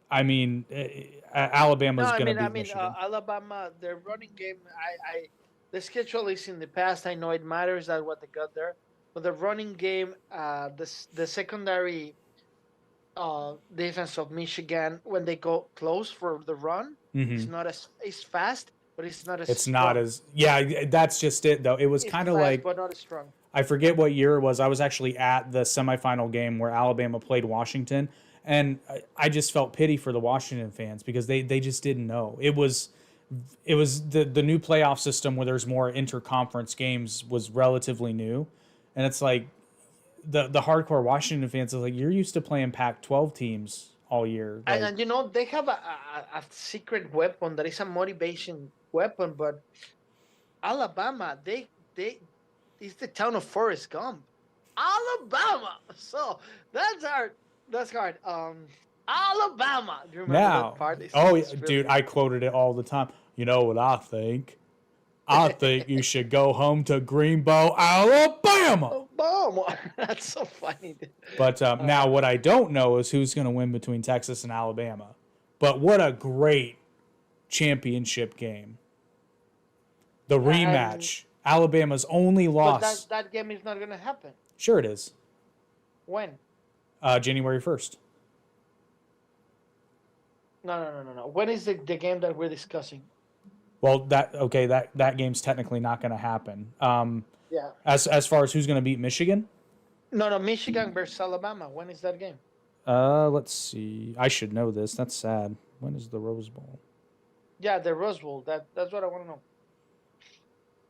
I mean, Alabama's going to beat Michigan. Alabama, their running game, the schedule is in the past. I know it matters that what they got there, but the running game, the secondary defense of Michigan, when they go close for the run, it's not as it's fast, but it's not as. It's strong. not as That's just it though. It was kind of like, but not as strong. I forget what year it was. I was actually at the semifinal game where Alabama played Washington, and I just felt pity for the Washington fans because they just didn't know. It was the new playoff system where there's more interconference games was relatively new, and it's like the hardcore Washington fans are like, you're used to playing Pac-12 teams all year, like, and they have a secret weapon that is a motivation weapon, but Alabama, they it's the town of Forrest Gump, Alabama. So that's hard. Alabama. Do you remember that part? Dude, I quoted it all the time. You know what I think? I think you should go home to Greenbow, Alabama. That's so funny. But now what I don't know is who's going to win between Texas and Alabama. But what a great championship game. The rematch. Alabama's only loss. But that game is not going to happen. Sure it is. When? January 1st. No. When is the game that we're discussing? Well, that game's technically not going to happen. Yeah. As far as who's going to beat Michigan? No, Michigan versus Alabama. When is that game? Let's see. I should know this. That's sad. When is the Rose Bowl? Yeah, the Rose Bowl. That's what I want to know.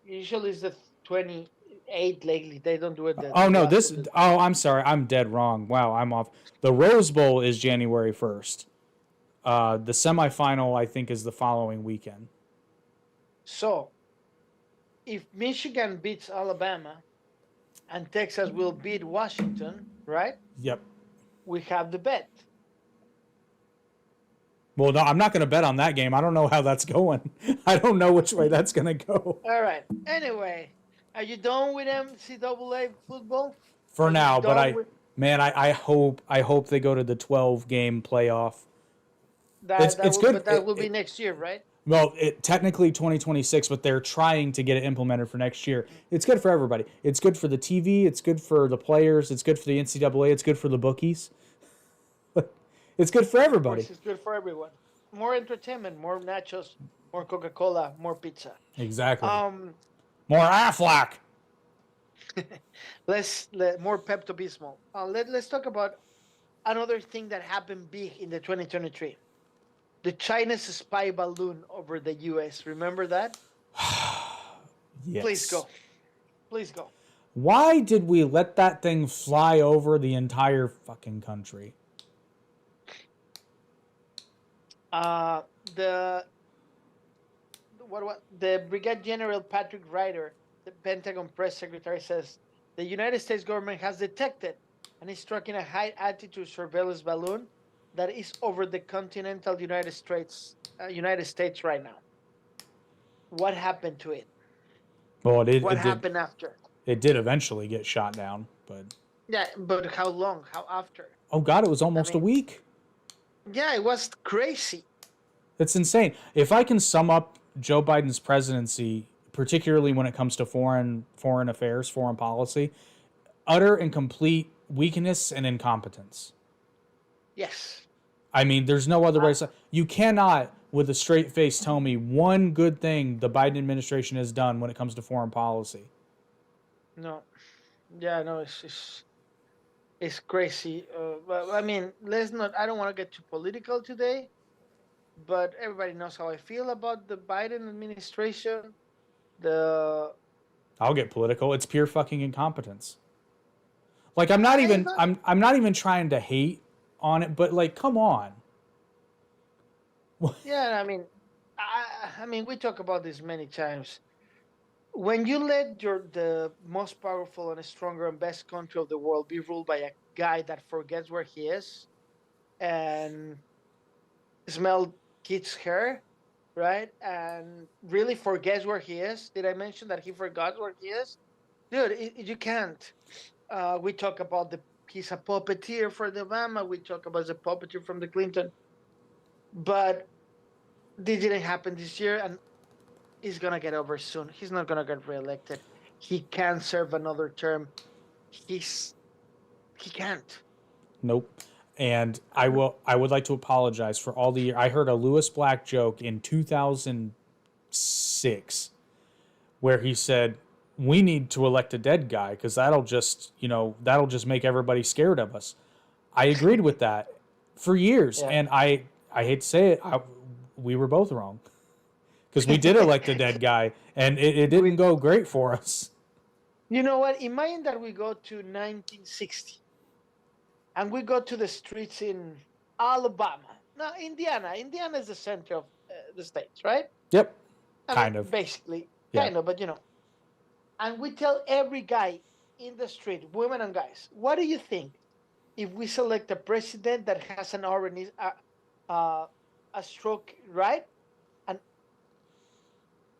Usually it's the 28th lately. They don't do it. I'm sorry. I'm dead wrong. Wow, I'm off. The Rose Bowl is January 1st. The semifinal, I think, is the following weekend. So, if Michigan beats Alabama and Texas will beat Washington, right? Yep. We have the bet. Well, no, I'm not going to bet on that game. I don't know how that's going. I don't know which way that's going to go. All right. Anyway, are you done with NCAA football? For now, but I hope they go to the 12-game playoff. It's good. But that will be next year, right? Well, technically 2026, but they're trying to get it implemented for next year. It's good for everybody. It's good for the TV. It's good for the players. It's good for the NCAA. It's good for the bookies. It's good for everybody. It's good for everyone. More entertainment, more nachos, more Coca-Cola, more pizza. Exactly. More Aflac. More Pepto-Bismol. Let's talk about another thing that happened big in the 2023. The China's spy balloon over the U.S. Remember that? Yes. Please go. Why did we let that thing fly over the entire fucking country? The Brigadier General Patrick Ryder, the Pentagon press secretary, says the United States government has detected and is tracking a high-altitude surveillance balloon that is over the continental United States right now. What happened to it? Well, what happened after? It did eventually get shot down, but... Yeah, but how long? How after? Oh, God, it was almost a week. Yeah, it was crazy. It's insane. If I can sum up Joe Biden's presidency, particularly when it comes to foreign affairs, foreign policy, utter and complete weakness and incompetence. Yes. I mean, there's no other way to say. You cannot, with a straight face, tell me one good thing the Biden administration has done when it comes to foreign policy. No. Yeah, no, it's crazy. But I mean, I don't want to get too political today, but everybody knows how I feel about the Biden administration. I'll get political. It's pure fucking incompetence. Like, I'm not even trying to hate on it, but like, come on. Yeah, I mean, I mean, we talk about this many times. When you let the most powerful and stronger and best country of the world be ruled by a guy that forgets where he is and smell kids' hair, right? And really forgets where he is. Did I mention that he forgot where he is? Dude, you can't. We talk about the he's a puppeteer for the Obama. We talk about the puppeteer from the Clinton, but this didn't happen this year, and he's gonna get over soon. He's not gonna get reelected. He can't serve another term. He's he can't. Nope. And I would like to apologize for all the I heard a Lewis Black joke in 2006 where he said we need to elect a dead guy because that'll just make everybody scared of us. I agreed with that for years, Yeah. and I hate to say it, we were both wrong because we did elect a dead guy, and it didn't go great for us. You know what? Imagine that we go to 1960 and we go to the streets in Alabama. No, Indiana. Indiana is the center of the states, right? Yep, I kind mean, of. basically, Yeah. kind of, but and we tell every guy in the street, women and guys, what do you think if we select a president that has an RNA, a stroke, right? And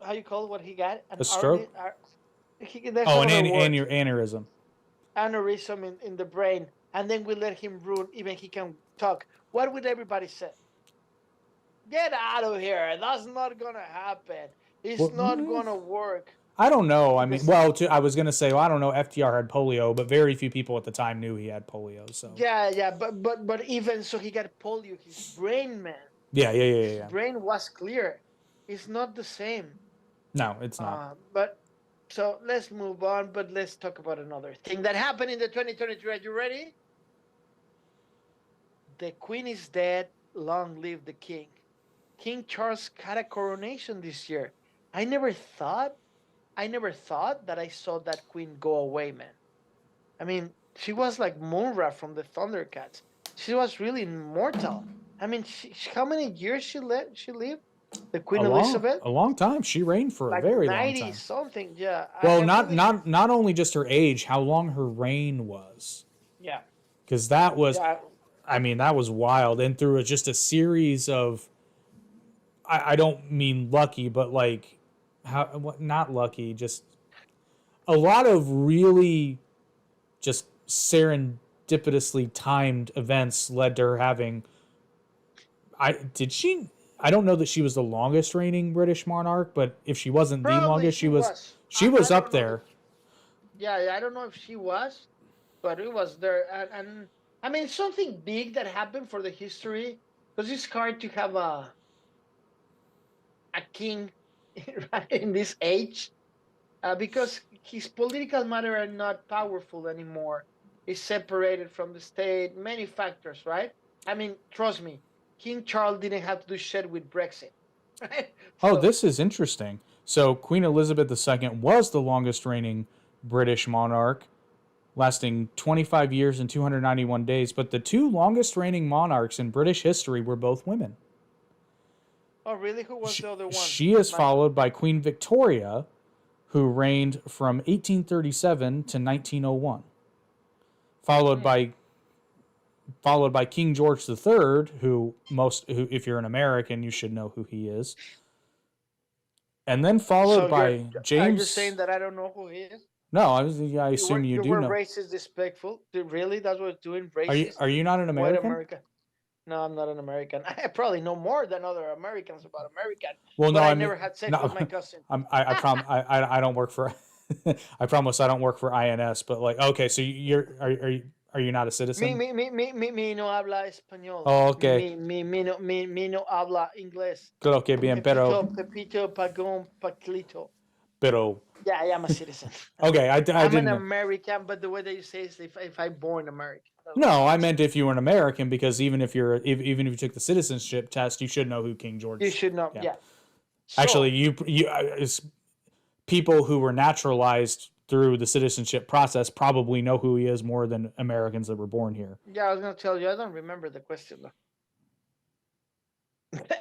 how you call it, what he got? An A stroke? there's Oh, an another word, aneurysm. aneurysm in the brain, and then we let him ruin, even he can talk. What would everybody say? Get out of here. That's not going to happen. It's Well, not going to work. I don't know. I mean, This, I was gonna say, well, I don't know. FDR had polio, but very few people at the time knew he had polio. So yeah, but even so, he got polio. His brain, man, his yeah. brain was clear. It's not the same. No, it's not. But so let's move on. But let's talk about another thing that happened in the 2023. Are you ready? The Queen is dead. Long live the King. King Charles got a coronation this year. I never thought that I saw that queen go away, man. I mean, she was like Moonra from the Thundercats. She was really immortal. I mean, how many years she lived? The Queen Elizabeth, A long time. She reigned for a like very long 90 time. something. Yeah. Well, not only just her age, how long her reign was. Yeah. Because that was, Yeah. I mean, that was wild. And through just a series of, I don't mean lucky, but like, not lucky, just a lot of really just serendipitously timed events led to her having. I don't know that she was the longest reigning British monarch, but if she wasn't the Probably longest, she was. she was up there. Yeah, I don't know if she was, but it was there. And I mean, something big that happened for the history, because it's hard to have a king right, in this age, because his political matter are not powerful anymore. He's separated from the state. Many factors, right? I mean, trust me, King Charles didn't have to do shit with Brexit, right? Oh, So this is interesting. So Queen Elizabeth II was the longest reigning British monarch, lasting 25 years and 291 days, but the two longest reigning monarchs in British history were both women. oh, really? Who was the other one? She is followed by Queen Victoria, who reigned from 1837 to 1901, followed by King George III, who if you're an American, you should know who he is. And then followed by James. Are you saying that I don't know who he is? No, I assume you do were know. racist, disrespectful. Really? That's what you're doing? Are you Racist? not an American? White American? No, I'm not an American. I probably know more than other Americans about American. Well, but no, I never had sex with my cousin. I don't work for. I promise I don't work for INS. But like, okay, so are you not a citizen? Mi no habla español. Oh, okay. Mi no habla inglés. Creo que bien, Pepito, Pagón, Paclito. pero. Yeah, I am a citizen. Okay, I I'm didn't an know. American, but the way that you say is if I'm born American. No, I meant if you were an American, because even if you took the citizenship test, you should know who King George. You should know. Yeah. Actually, people who were naturalized through the citizenship process probably know who he is more than Americans that were born here. Yeah, I was gonna tell you. I don't remember the question though.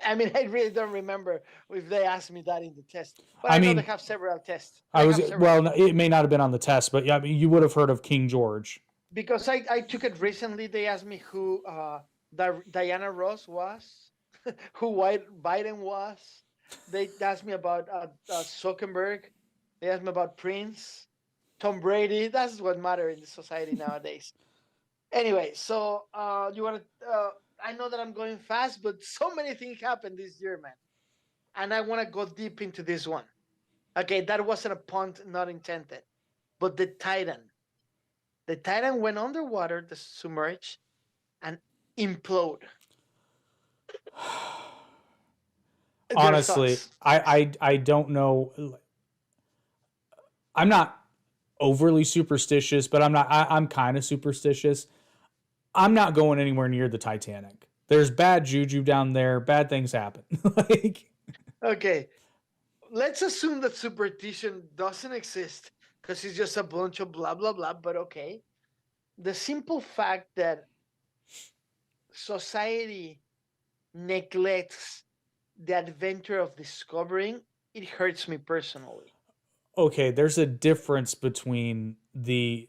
I mean, I really don't remember if they asked me that in the test, but I I know they mean, have several tests. I They was have several well. It may not have been on the test, but yeah, I mean, you would have heard of King George. because I took it recently. They asked me who Diana Ross was, who White Biden was. They asked me about Zuckerberg. They asked me about Prince, Tom Brady. That's what matters in the society nowadays. Anyway, so you want to? I know that I'm going fast, but so many things happened this year, man, and I want to go deep into this one. Okay, that wasn't a pun, not intended, but the Titan went underwater, the submerged, and implode. Their Honestly, thoughts. I don't know. I'm not overly superstitious, but I'm kind of superstitious. I'm not going anywhere near the Titanic. There's bad juju down there. Bad things happen. Like, Okay, let's assume that superstition doesn't exist because it's just a bunch of blah blah blah. But okay, the simple fact that society neglects the adventure of discovering it hurts me personally. okay, there's a difference between the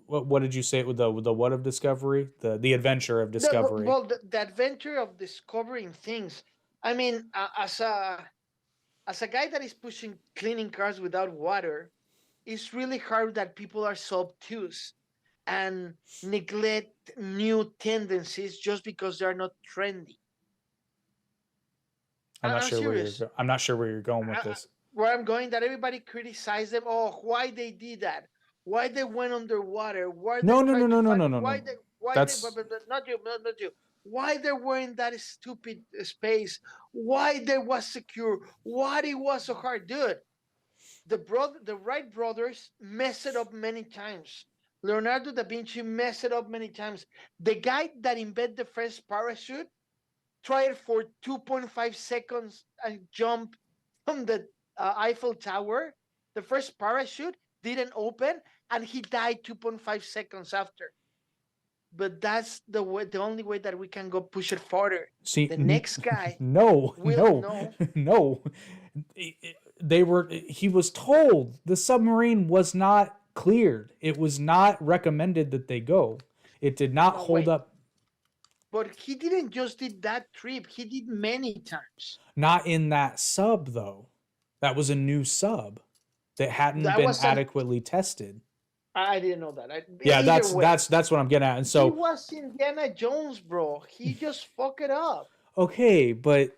what did you say with the what of discovery? The adventure of discovery. Well, the adventure of discovering things. I mean, as a guy that is pushing cleaning cars without water, it's really hard that people are so obtuse and neglect new tendencies just because they're not trendy. I'm serious. I'm not sure where you're going with I, this. where I'm going, that everybody criticized them. Oh, why they did that? Why they went underwater? Why they No, no, no, tried to no, no, find? no, no, no. That's But not you, not you. Why they were in that stupid space? Why they was secure? Why it was so hard, dude? The Wright brothers messed it up many times. Leonardo da Vinci messed it up many times. The guy that invented the first parachute tried for 2.5 seconds and jump from the Eiffel Tower. The first parachute didn't open, and he died 2.5 seconds after. But that's the only way that we can go push it further. see The next guy no, will no, know. no. They were he was told the submarine was not cleared. It was not recommended that they go. It did not No, hold wait. up. But he didn't just did that trip. He did many times. Not in that sub though. That was a new sub that hadn't That been was an. adequately tested. I didn't know that. Yeah, Either way, that's what I'm getting at. And he so was Indiana Jones, bro. He just fucked it up. okay, but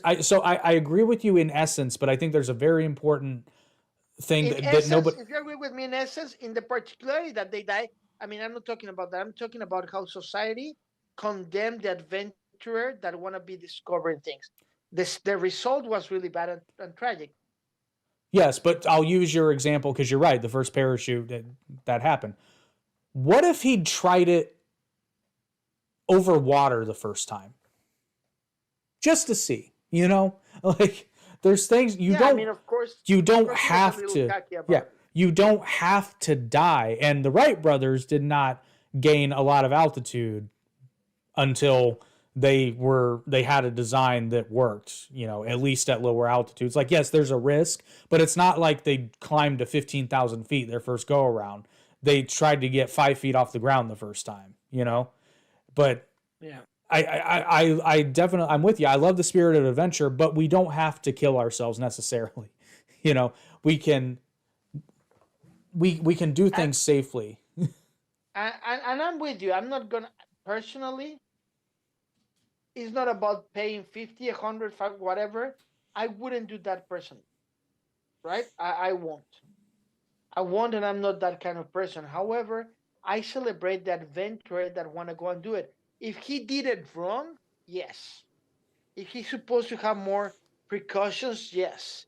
I agree with you in essence, but I think there's a very important thing In that essence, nobody. if you agree with me, in essence, in the particularity that they die, I mean, I'm not talking about that. I'm talking about how society condemned the adventurer that want to be discovering things. The result was really bad and tragic. Yes, but I'll use your example because you're right. The first parachute that happened. What if he'd tried it over water the first time, just to see? You know, like there's things Yeah, I mean, you of don't course, he was a have little to. cocky Yeah, about it. you don't have to die. And the Wright brothers did not gain a lot of altitude until they had a design that worked, you know, at least at lower altitudes. Like, yes, there's a risk, but it's not like they climbed to 15,000 feet their first go around. They tried to get 5 feet off the ground the first time, you know. But Yeah. I definitely I'm with you. I love the spirit of adventure, but we don't have to kill ourselves necessarily. You know, we can we can do And, things safely. and I'm with you. I'm not gonna personally. It's not about paying 50, 100, whatever. I wouldn't do that personally, right? I won't. I won't, and I'm not that kind of person. However, I celebrate the adventurer that want to go and do it. If he did it wrong, yes. If he's supposed to have more precautions, yes.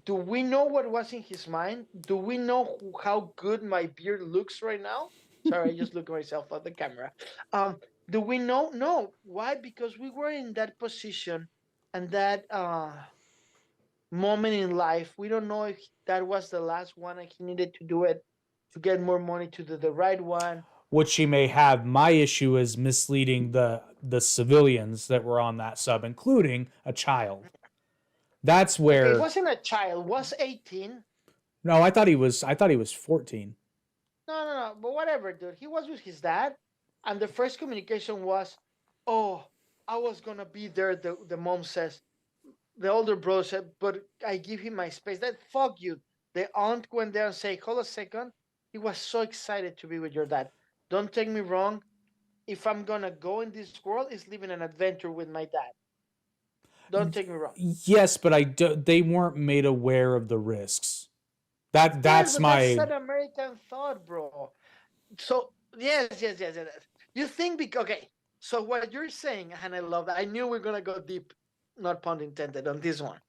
Do we know what was in his mind? Do we know how good my beard looks right now? Sorry, I just look at myself at the camera. Um, do we know? No. Why? Because we were in that position and that moment in life. We don't know if that was the last one and he needed to do it to get more money to do the right one. Which she may have. My issue is misleading the the civilians that were on that sub, including a child. That's Okay, it where wasn't a child. Was 18. no, I thought he was 14. No. But whatever, dude. He was with his dad, and the first communication was, "Oh, I was gonna be there." The mom says. The older brother said, "But I give him my space." That fuck you. The aunt went there and say, "Hold a second." He was so excited to be with your dad. Don't take me wrong. If I'm gonna go in this world, it's living an adventure with my dad. Don't take me wrong. Yes, but they weren't made aware of the risks. Yes, That's but that's my an American thought, bro. So yes. You think because okay. So what you're saying, and I love that. I knew we are gonna go deep, not pun intended, on this one.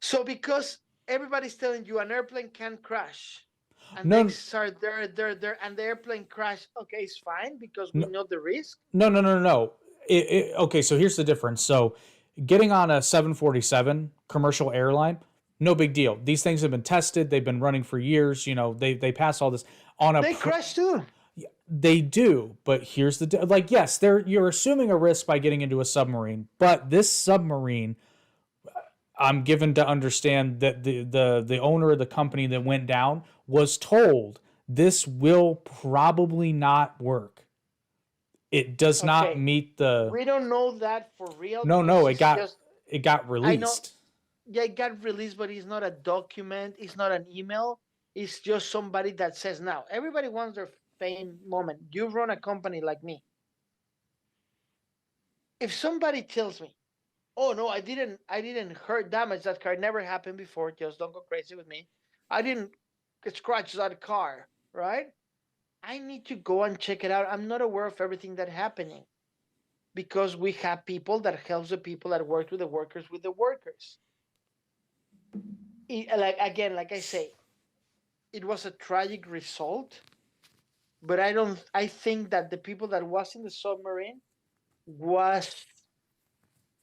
So because everybody's telling you an airplane can crash, and they no start there, and the airplane crash. Okay, it's fine because we no know the risk. no. Okay, so here's the difference. So getting on a 747 commercial airline, no big deal. These things have been tested. They've been running for years. They pass all this on a They crash too. they do, but here's the like yes, you're assuming a risk by getting into a submarine, but this submarine I'm given to understand that the owner of the company that went down was told this will probably not work. It does not Okay, meet the we don't know that for real no, because it it's got just it got I know. released. Yeah, it got released, but it's not a document. It's not an email. It's just somebody that says now. Everybody wants their fame moment. You run a company like me. If somebody tells me, "Oh no, I didn't hurt damage that car. It never happened before. Just don't go crazy with me. I didn't scratch that car, right?" I need to go and check it out. I'm not aware of everything that's happening because we have people that helps the people that work with the workers. Like again, like I say, it was a tragic result, but I don't. I think that the people that was in the submarine was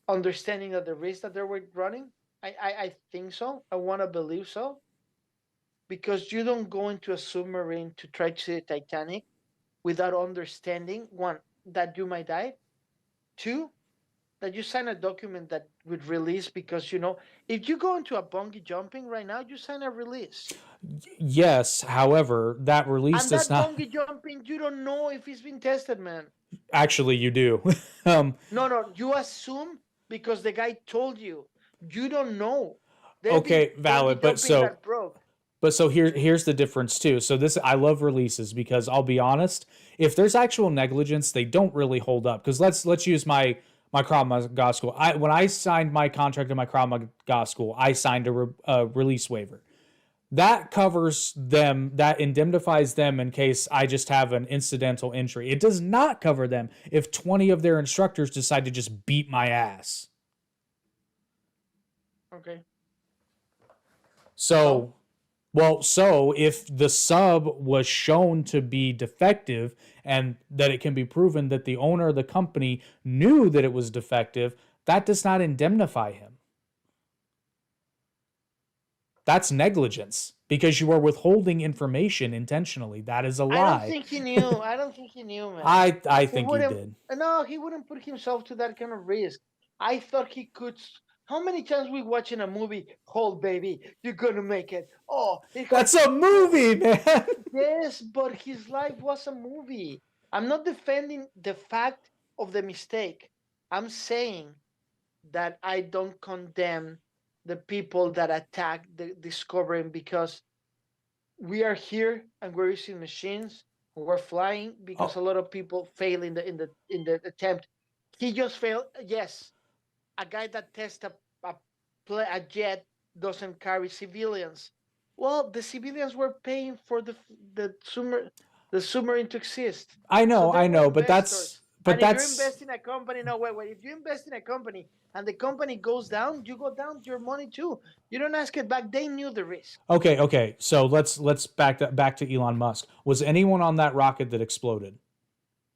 understanding of the risk that they were running. I think so. I want to believe so because you don't go into a submarine to try to see the Titanic without understanding one that you might die, two that you sign a document that would release because if you go into a bungee jumping right now, you sign a release, Yes, however, that release and does that not bungee jumping you don't know if it's been tested, man. actually you do. um No, you assume because the guy told you. You don't know. There have been okay, bungee valid, but jumping so that broke. here's the difference too. So this I love releases because I'll be honest, if there's actual negligence, they don't really hold up. Because let's use my Krav Maga school. When I signed my contract in my Krav Maga school, I signed a release waiver. That covers them, that indemnifies them in case I just have an incidental injury. It does not cover them if 20 of their instructors decide to just beat my ass. Okay. So So so if the sub was shown to be defective and that it can be proven that the owner of the company knew that it was defective, that does not indemnify him. That's negligence because you are withholding information intentionally. That is a I don't lie. think he knew. I don't think he knew, man. I He think he wouldn't. did. No, he wouldn't put himself to that kind of risk. I thought he could. How many times we watch in a movie? Hold, baby, you're gonna make it. Oh, it That's hurts. a movie, man. Yes, but his life was a movie. I'm not defending the fact of the mistake. I'm saying that I don't condemn the people that attack the discovering because we are here and we're using machines. We're flying because Oh, a lot of people fail in the attempt. He just failed. Yes, a guy that tests a jet doesn't carry civilians. Well, the civilians were paying for the submarine to exist, so they I were know, investors. but And if you that's invest in a company, no, wait. If you invest in a company and the company goes down, you go down your money too. You don't ask it back. They knew the risk. okay. Okay, so let's back to Elon Musk. Was anyone on that rocket that exploded?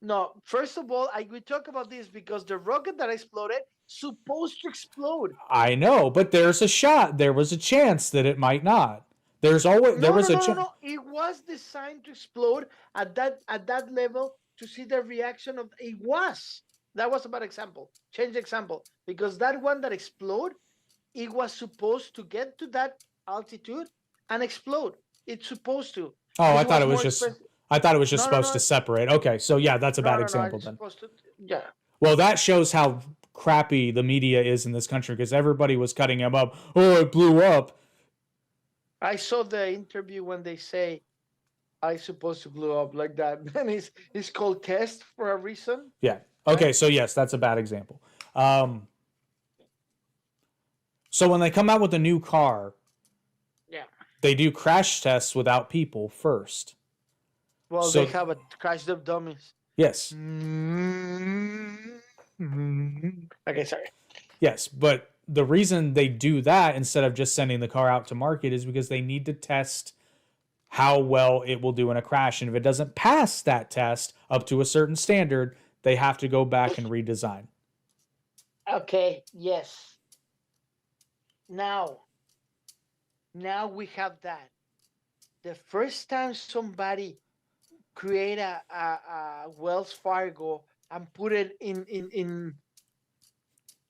No, first of all, we talk about this because the rocket that exploded supposed to explode. I know, but there's a shot. There was a chance that it might not. There No, was no, a no, no, chance. no. It was designed to explode at that level to see the reaction of it was. That was a bad example. Change the example because that one that explode, it was supposed to get to that altitude and explode. It's supposed to, Oh, but I it thought was it was more just. expensive. I thought it was just No, no, supposed no, to separate. Okay, so yeah, that's a no, bad no, no. example It's then. supposed to. Yeah, Well, that shows how crappy the media is in this country because everybody was cutting him up. Oh, it blew up. I saw the interview when they say I supposed to blow up like that. And it's called test for a reason, Yeah. right? Okay, so yes, that's a bad example. Um, so when they come out with a new car, Yeah. they do crash tests without people first. Well, they So have a crash of dummies. yes, Okay, sorry. yes, but the reason they do that instead of just sending the car out to market is because they need to test how well it will do in a crash. And if it doesn't pass that test up to a certain standard, they have to go back and redesign. Okay, yes. Now, now we have that. The first time somebody create a Wells Fargo and put it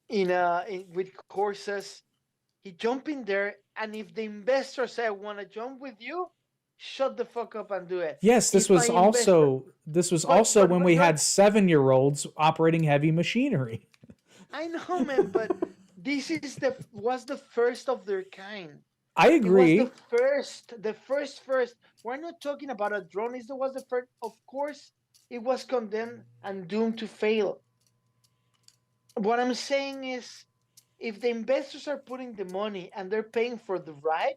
with courses, he jump in there, and if the investor say I want to jump with you, shut the fuck up and do it. Yes, If I investor, this was but also when we right, had 7-year-olds operating heavy machinery. I know, man, but this is the was the first of their kind. I It was agree. the first. We're not talking about a drone. It was the first. Of course, it was condemned and doomed to fail. What I'm saying is, if the investors are putting the money and they're paying for the ride,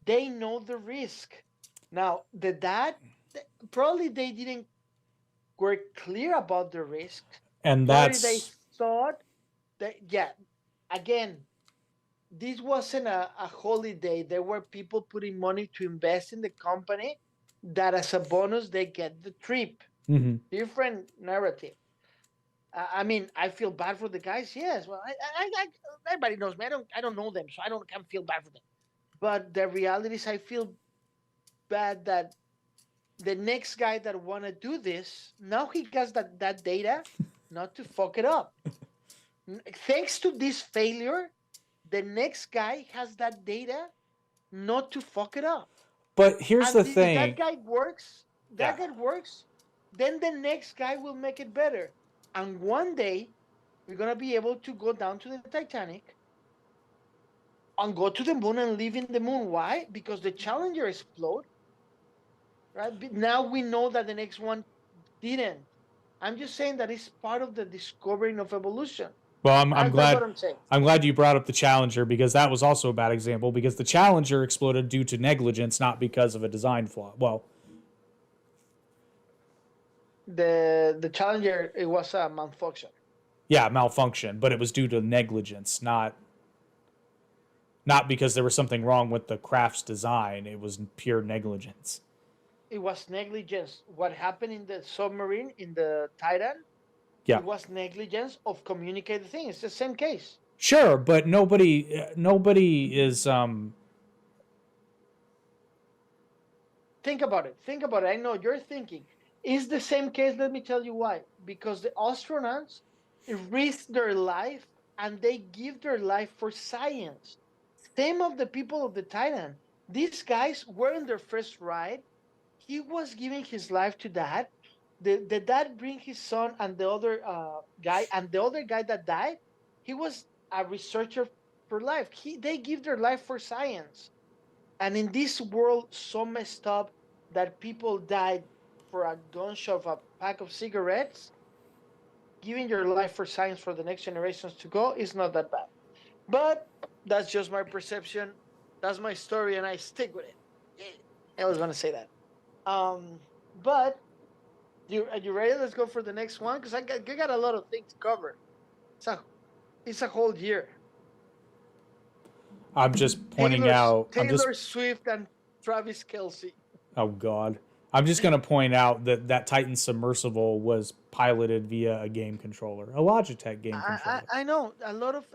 they know the risk. Now, the dad, probably they didn't were clear about the risk. And Probably they that's thought that, yeah, again, this wasn't a holiday. There were people putting money to invest in the company that as a bonus they get the trip. mhm. Different narrative. I mean, I feel bad for the guys. Yes, well, everybody knows me. I don't know them, so I don't can't feel bad for them. But the reality is, I feel bad that the next guy that want to do this now he gets that data, not to fuck it up. Thanks to this failure, the next guy has that data not to fuck it up. But here's the And if that thing. guy works, Yeah. then the next guy will make it better. And one day we're gonna be able to go down to the Titanic and go to the moon and live in the moon. Why? Because the Challenger exploded, right? But now we know that the next one didn't. I'm just saying that it's part of the discovering of evolution. Well, I'm That's what glad I'm saying. I'm glad you brought up the Challenger because that was also a bad example because the Challenger exploded due to negligence, not because of a design flaw. Well, The Challenger, it was a malfunction. yeah, malfunction, but it was due to negligence, not because there was something wrong with the craft's design. It was pure negligence. It was negligence. What happened in the submarine in the Titan? Yeah. It was negligence of communicating the thing. It's the same case. Sure, but nobody is Think about it. Think about it. I know you're thinking. It's the same case. Let me tell you why. Because the astronauts risk their life and they give their life for science. Same of the people of the Titan. These guys were in their first ride. He was giving his life to dad. The dad bring his son and the other guy, and the other guy that died, he was a researcher for life. They give their life for science. And in this world so messed up that people died for a gunshot of a pack of cigarettes, giving your life for science for the next generations to go is not that bad. But that's just my perception. That's my story, and I stick with it. I was gonna say that. But are you ready? Let's go for the next one because I got a lot of things to cover. So it's a whole year. I'm just pointing out Taylor Swift and Travis Kelce. Oh god. I'm just going to point out that Titan submersible was piloted via a game controller, a Logitech game controller. I know a lot of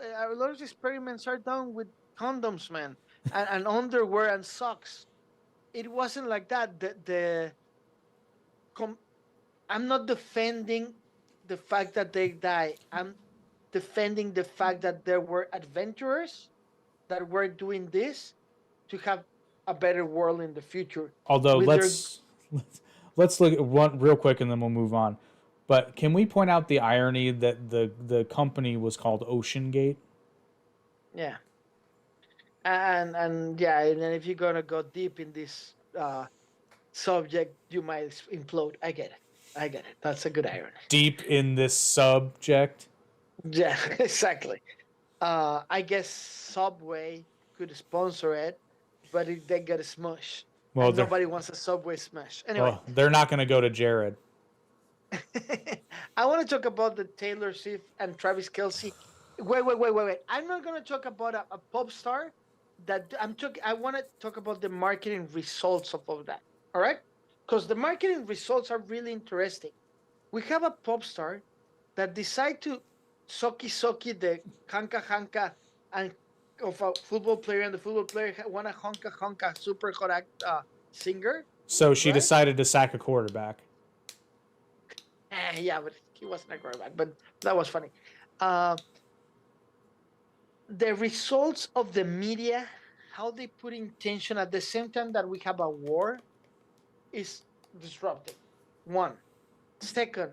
experiments are done with condoms, man, and underwear and socks. It wasn't like that. I'm not defending the fact that they die. I'm defending the fact that there were adventurers that were doing this to have a better world in the future. Although With their let's look at one real quick and then we'll move on. But can we point out the irony that the company was called Ocean Gate? yeah, and yeah, and then if you're gonna go deep in this subject, you might implode. I get it. I get it. That's a good irony. Deep in this subject. Yeah, exactly. I guess Subway could sponsor it, but they get a smush, Well, and nobody wants a Subway smash. Anyway, they're not going to go to Jared. I want to talk about the Taylor Swift and Travis Kelsey. Wait. I'm not going to talk about a pop star. That I'm talking. I want to talk about the marketing results of all that. All right, because the marketing results are really interesting. We have a pop star that decide to soki the hanka and of a football player, and the football player want a honka super hot singer, So she right? decided to sack a quarterback. Yeah, but he wasn't a quarterback. But that was funny. Uh, the results of the media, how they put intention at the same time that we have a war, is disruptive. One. Second,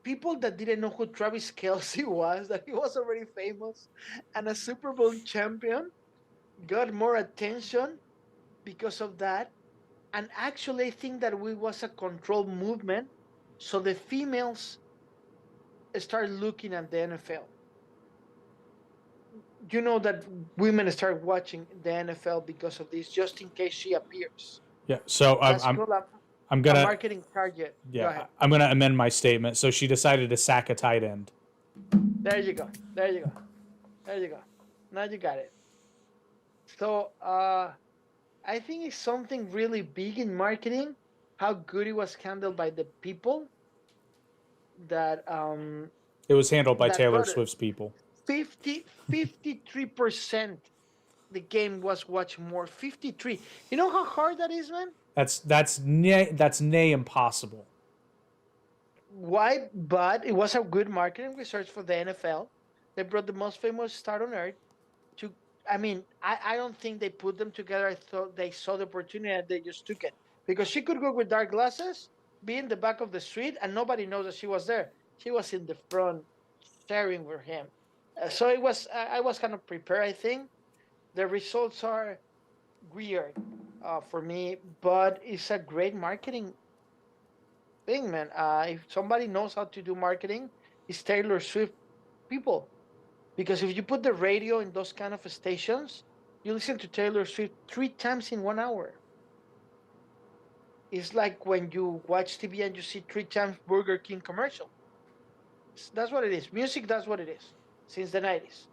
people that didn't know who Travis Kelsey was, that he was already famous and a Super Bowl champion, got more attention because of that. And actually, I think that we was a controlled movement. So the females started looking at the NFL. You know that women start watching the NFL because of this, just in case she appears. Yeah. So That's called I'm a gonna marketing target. Go yeah ahead. I'm gonna amend my statement. So she decided to sack a tight end. There you go. There you go. There you go. Now you got it. So I think it's something really big in marketing, how good it was handled by the people that It was handled by that Taylor got it. Swift's people. 53% the game was watched more. 53. You know how hard that is, man? That's nay impossible. Why? But it was a good marketing research for the NFL. They brought the most famous star on earth to. I mean, I don't think they put them together. I thought they saw the opportunity and they just took it because she could go with dark glasses, be in the back of the street, and nobody knows that she was there. She was in the front, staring with him. So it was. I was kind of prepared. I think the results are weird for me, but it's a great marketing thing, man. If somebody knows how to do marketing, it's Taylor Swift people. Because if you put the radio in those kind of stations, you listen to Taylor Swift 3 times in 1 hour. It's like when you watch TV and you see 3 times Burger King commercial. That's what it is. Music, that's what it is since the 90s.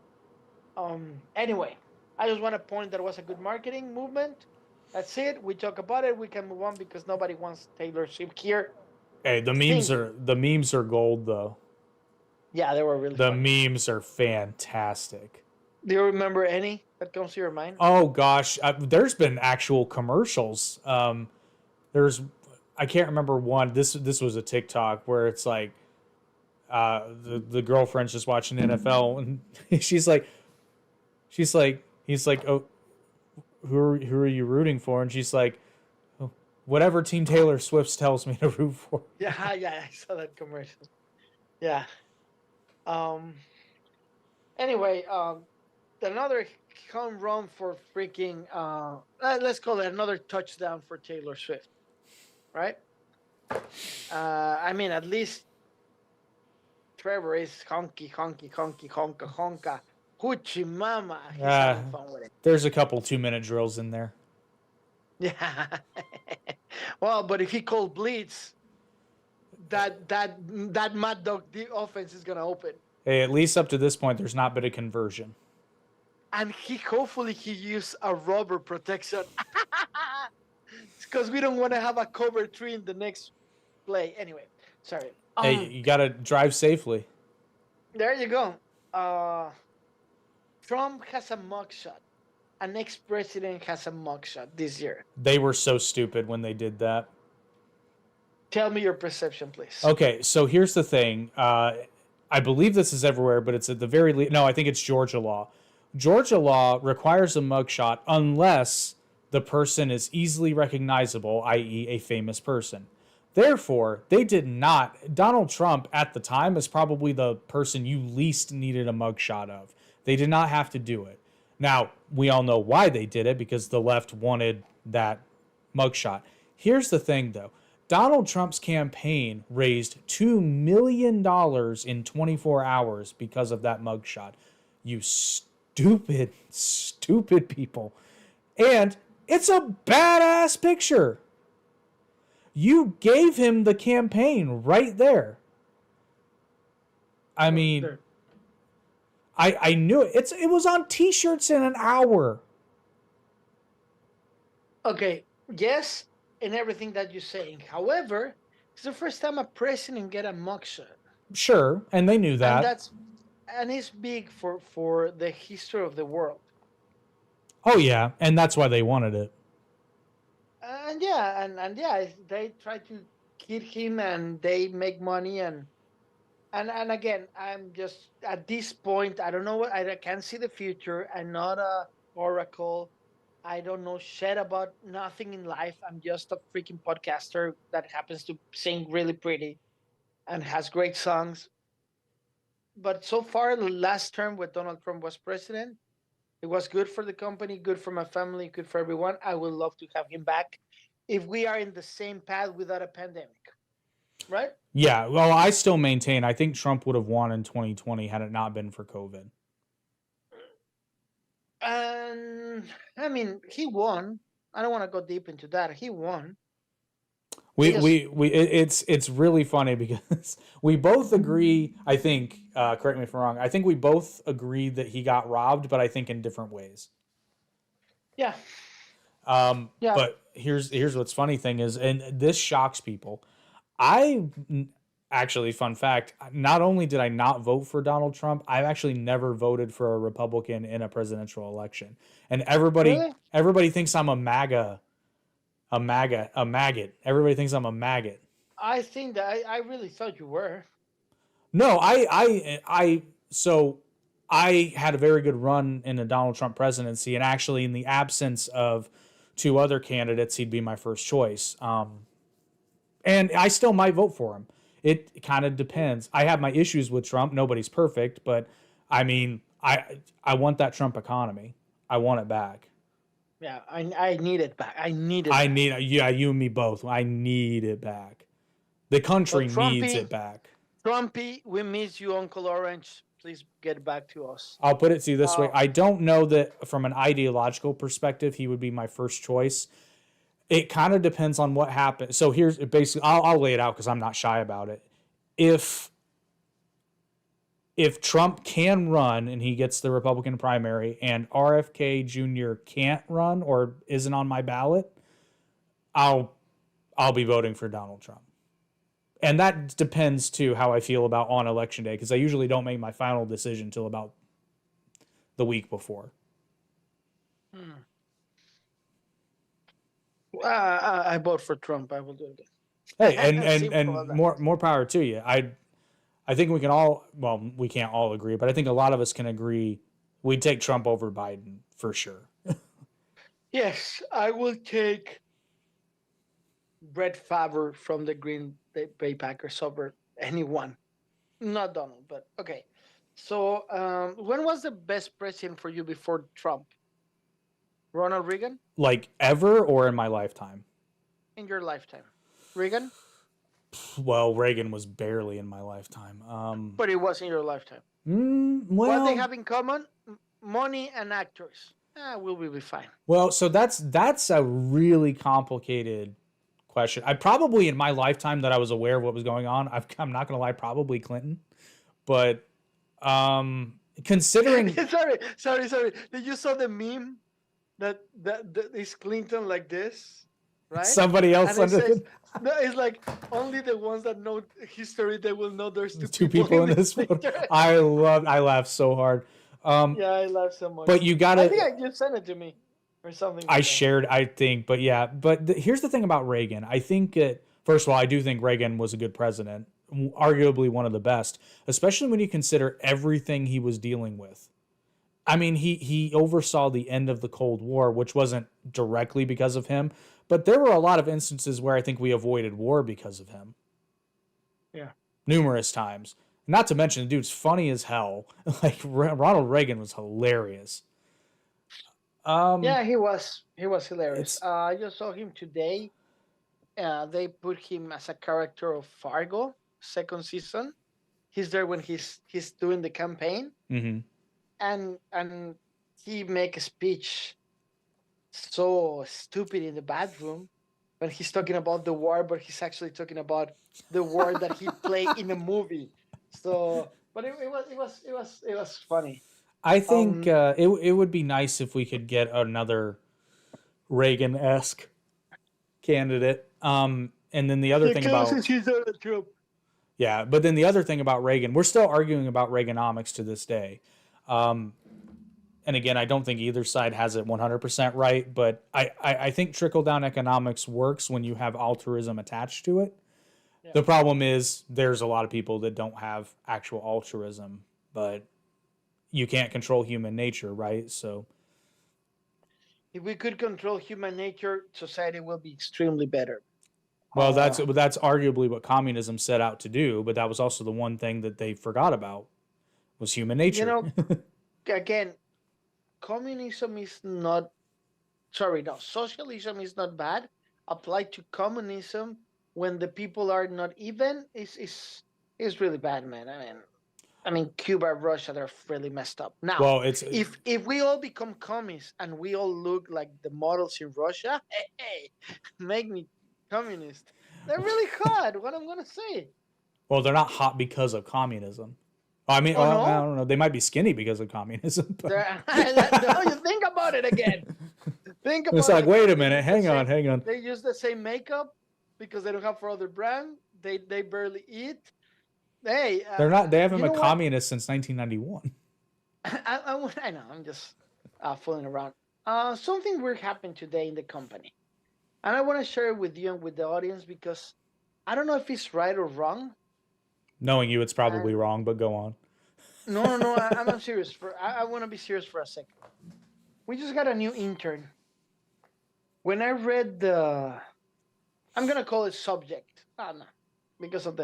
Anyway, I just want to point that was a good marketing movement. That's it. We talk about it. We can move on because nobody wants Taylor Swift here. Hey, the memes are gold though. Yeah, they were really The funny. memes are fantastic. Do you remember any that comes to your mind? Oh gosh, there's been actual commercials. There's I can't remember one. This was a TikTok where it's like the girlfriend's just watching NFL and she's like he's like, oh, who are you rooting for? And she's like, oh, whatever team Taylor Swift tells me to root for. Yeah, I saw that commercial. Yeah. Um. Anyway, another home run for freaking. Let's call it another touchdown for Taylor Swift, right? I mean, at least Trevor is honka, hoochie mama. He's having fun with it. There's a couple 2-minute drills in there. Yeah. Well, but if he called blitz, that Mad Dog offense is gonna open. Hey, at least up to this point, there's not been a conversion. And hopefully he used a rubber protection because we don't want to have a cover 3 in the next play. Anyway, sorry. Hey, you gotta drive safely. There you go. Trump has a mugshot. An ex-president has a mugshot this year. They were so stupid when they did that. Tell me your perception, please. Okay, so here's the thing. I believe this is everywhere, but it's at the very least. No, I think it's Georgia law. Georgia law requires a mugshot unless the person is easily recognizable, i.e., a famous person. Therefore, they did not. Donald Trump at the time is probably the person you least needed a mugshot of. They did not have to do it. Now, we all know why they did it because the left wanted that mugshot. Here's the thing, though. Donald Trump's campaign raised $2 million in 24 hours because of that mugshot. You stupid, stupid people. And it's a badass picture. You gave him the campaign right there. I mean, I knew it. It was on T-shirts in an hour. Okay, yes, and everything that you're saying. However, it's the first time a president get a mugshot. Sure, and they knew that. And it's big for the history of the world. Oh yeah, and that's why they wanted it. And yeah, they try to kid him, and they make money, and again, I'm just at this point. I don't know what I can't see the future. I'm not a oracle. I don't know shit about nothing in life. I'm just a freaking podcaster that happens to sing really pretty and has great songs. But so far, the last term when Donald Trump was president, it was good for the company, good for my family, good for everyone. I would love to have him back if we are in the same path without a pandemic, right? Yeah, well, I still maintain I think Trump would have won in 2020 had it not been for COVID. And I mean, he won. I don't want to go deep into that. He won. It's really funny because we both agree. I think, correct me if I'm wrong. I think we both agree that he got robbed, but I think in different ways. Yeah. Yeah. But here's what's funny thing is, and this shocks people. I actually, fun fact, not only did I not vote for Donald Trump, I've actually never voted for a Republican in a presidential election. And everybody thinks I'm a maggot. Everybody thinks I'm a maggot. I think that I really thought you were. No, so I had a very good run in the Donald Trump presidency, and actually in the absence of two other candidates, he'd be my first choice. And I still might vote for him. It kind of depends. I have my issues with Trump. Nobody's perfect, but I mean, I want that Trump economy. I want it back. Yeah, I need it back. Yeah, you and me both. I need it back. The country needs it back. Trumpy, we miss you, Uncle Orange. Please get back to us. I'll put it to you this way. I don't know that from an ideological perspective, he would be my first choice. It kind of depends on what happens. So here's basically, I'll lay it out because I'm not shy about it. If Trump can run and he gets the Republican primary and RFK Jr. can't run or isn't on my ballot, I'll be voting for Donald Trump. And that depends too how I feel about on election day, because I usually don't make my final decision until about the week before. I vote for Trump. I will do it. Hey, and more power to you. I think we can all, well, we can't all agree, but I think a lot of us can agree we'd take Trump over Biden for sure. Yes, I will take Brett Favre from the Green Bay Packers over anyone. Not Donald, but okay. So when was the best president for you before Trump? Ronald Reagan? Like ever or in my lifetime? In your lifetime. Reagan? Well, Reagan was barely in my lifetime. But it was in your lifetime. Well, what they have in common? Money and actors. We'll be fine. Well, so that's a really complicated question. I probably in my lifetime that I was aware of what was going on. I'm not gonna lie, probably Clinton, but considering. sorry. Did you saw the meme that is Clinton like this? Right? Somebody else under it. No, it's like only the ones that know history, they will know there's two people in this photo. I laughed so hard. Yeah, I laughed so much. But you gotta. I think you sent it to me or something. I shared, I think, but yeah. But here's the thing about Reagan. I think that First of all, I do think Reagan was a good president, arguably one of the best, especially when you consider everything he was dealing with. I mean, he oversaw the end of the Cold War, which wasn't directly because of him, but there were a lot of instances where I think we avoided war because of him. Yeah. Numerous times. Not to mention, the dude's funny as hell. Like Ronald Reagan was hilarious. Yeah, he was hilarious. It's I just saw him today. They put him as a character of Fargo second season. He's there when he's doing the campaign, mm-hmm. and he make a speech so stupid in the bathroom when he's talking about the war, but he's actually talking about the war that he played in the movie. So, but it was funny. I think Um, it would be nice if we could get another Reagan esque candidate. And then the other thing because about he's Donald Trump. yeah, but then the other thing about Reagan, we're still arguing about Reaganomics to this day. Um, and again, I don't think either side has it 100% right, but I think trickle down economics works when you have altruism attached to it. Yeah. The problem is there's a lot of people that don't have actual altruism, but you can't control human nature, right? So, If we could control human nature, society will be extremely better. well, Uh, that's arguably what communism set out to do, but that was also the one thing that they forgot about was human you nature. know, again, communism is not. Sorry, no, socialism is not bad. Applied to communism when the people are not even is really bad, man. I mean, Cuba, Russia, they're really messed up. Now, Well, it's if we all become communists and we all look like the models in Russia, hey, make me communist. They're really hot. What I'm gonna say? well, they're not hot because of communism. I mean, Oh well, I no, don't know. They might be skinny because of communism, but they're. No, you think about it again. Think it's about it like, wait again. a minute, hang on. They use the same makeup because they don't have for other brand. They barely eat. Hey, They're not. They haven't you been know what? communist since 1991. I know. I'm just fooling around. Something weird happened today in the company, and I want to share it with you and with the audience because I don't know if it's right or wrong. Knowing you, it's probably And wrong, but go on. no, no, no. I'm serious. I want to be serious for a second. We just got a new intern. When I read I'm gonna call it subject. No, because of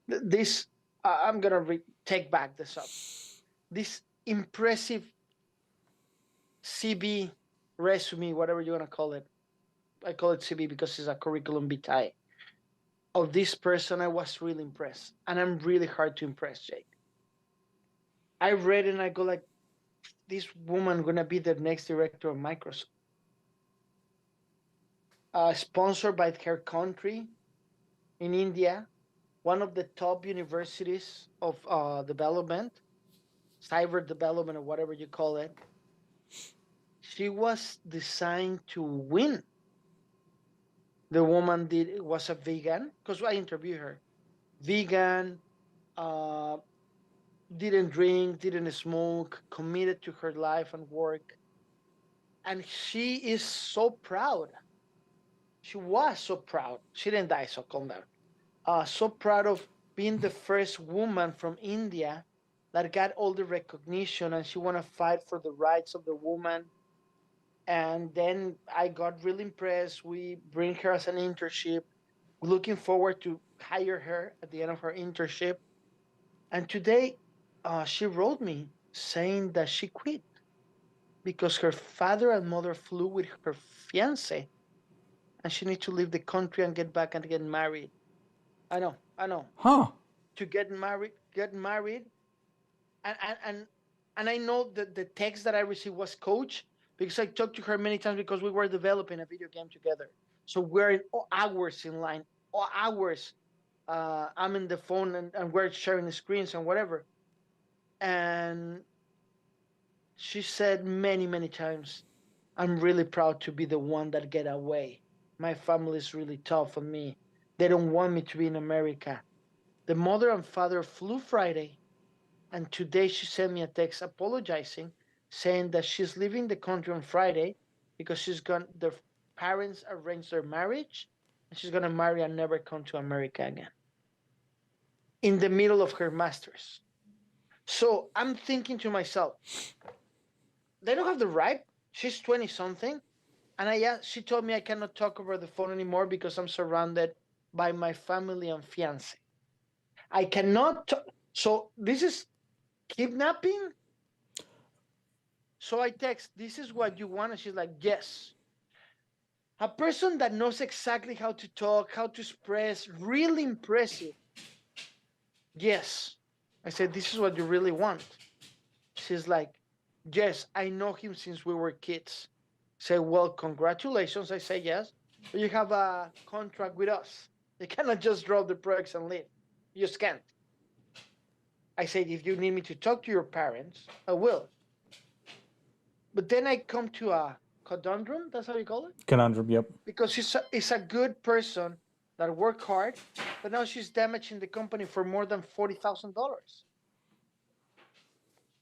this. I'm gonna take back the sub. This impressive CB resume, whatever you wanna call it. I call it CB because it's a curriculum vitae of this person. I was really impressed, and I'm really hard to impress, Jake. I read it and I go like, this woman gonna be the next director of Microsoft. Sponsored by her country in India, one of the top universities of development, cyber development, or whatever you call it. She was designed to win. The woman was a vegan because I interviewed her. Vegan, uh, didn't drink, didn't smoke, committed to her life and work, and she is so proud. She was so proud. She didn't die, so calm down. So proud of being the first woman from India that got all the recognition, and she want to fight for the rights of the woman. And then I got really impressed. We bring her as an internship, looking forward to hire her at the end of her internship. And today, she wrote me saying that she quit because her father and mother flew with her fiance, and she needs to leave the country and get back and get married. I know. Huh? To get married, and I know that the text that I received was coach because I talked to her many times because we were developing a video game together. So we're in hours in line, hours. I'm in the phone and we're sharing the screens and whatever. And she said many times, "I'm really proud to be the one that get away. My family is really tough on me. They don't want me to be in America." The mother and father flew Friday, and today she sent me a text apologizing, saying that she's leaving the country on Friday because she's gone. Their parents arranged their marriage, and she's gonna marry and never come to America again. In the middle of her masters. So I'm thinking to myself, they don't have the right. She's 20 something. And she told me I cannot talk over the phone anymore because I'm surrounded by my family and fiance. I cannot. So this is kidnapping. So I text, this is what you want? And she's like, yes. A person that knows exactly how to talk, how to express, really impressive. Yes. I said, this is what you really want. She's like, yes, I know him since we were kids. Say, well, congratulations. I say, yes. But you have a contract with us. You cannot just drop the projects and leave. You just can't. I said, if you need me to talk to your parents, I will. But then I come to a conundrum. That's how you call it? Conundrum, yep. Because she's a good person that worked hard, but now she's damaging the company for more than $40,000.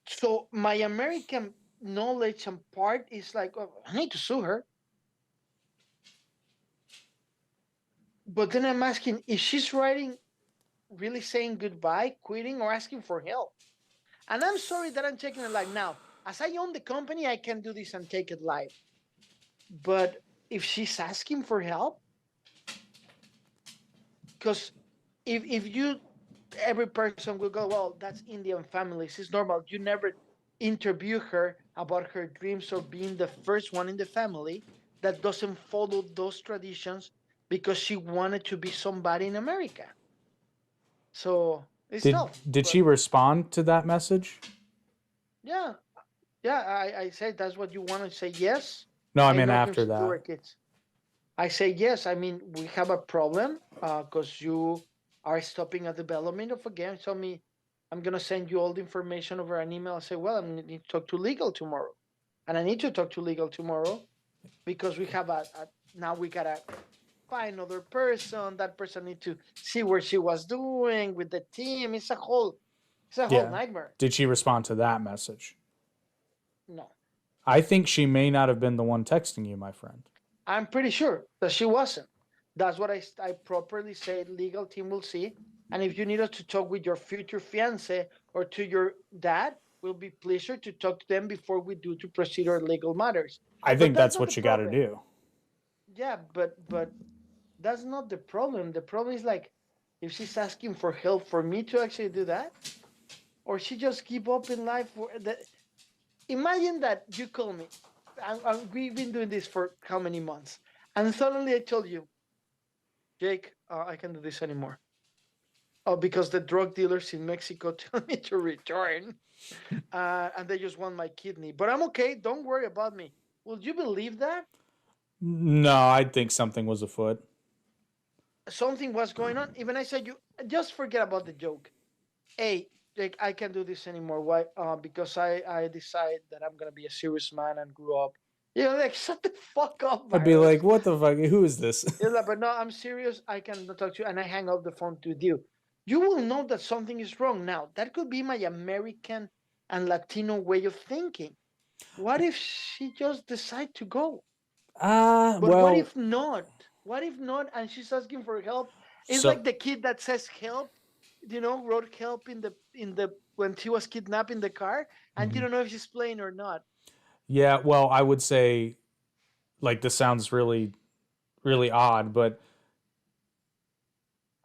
So my American knowledge and part is like, oh, I need to sue her. But then I'm asking, is she's writing really saying goodbye, quitting, or asking for help? And I'm sorry that I'm taking it like now. As I own the company, I can do this and take it live. But if she's asking for help, because if you, every person will go, well, that's Indian families. It's normal. You never interview her about her dreams or being the first one in the family that doesn't follow those traditions because she wanted to be somebody in America. So it's Did tough. did But she respond to that message? yeah, yeah, I said that's what you want to say. Yes, No, I I mean know him after since we that. were kids. I say yes. I mean, we have a problem because you are stopping a development of a game. So I'm gonna send you all the information over an email. I say, well, I need to talk to legal tomorrow, and I need to talk to legal tomorrow because we have a now we gotta find another person. That person need to see where she was doing with the team. It's a whole Yeah. nightmare. Did she respond to that message? No, I think she may not have been the one texting you, my friend. I'm pretty sure that she wasn't. That's what I properly said. Legal team will see. And if you need us to talk with your future fiance or to your dad, we'll be pleasure to talk to them before we do to proceed our legal matters. I But think that's that's not the what you got to problem. do. Yeah, but that's not the problem. The problem is like if she's asking for help for me to actually do that, or she just give up in life. Imagine that you call me. We've been doing this for how many months, and suddenly I told you, Jake, I can't do this anymore. Oh, because the drug dealers in Mexico tell me to return, and they just want my kidney. But I'm okay. Don't worry about me. Will you believe that No, I think something was afoot. something was going on? Even I said, you just forget about the joke. Hey, Jake, I can't do this anymore. Why? Because I decide that I'm gonna be a serious man and grew up. You know, like shut the fuck up, I'd be like, virus. what the fuck? Who is this? You're like, but no, I'm serious. I cannot talk to you, and I hang up the phone with you. You will know that something is wrong. Now, that could be my American and Latino way of thinking. What if she just decide to go? But what Well, if not? What if not? And she's asking for help. It's so like the kid that says help. Wrote help in the when she was kidnapped in the car, and you mhm. don't know if she's playing or not. Yeah, well, I would say like this sounds really really odd, but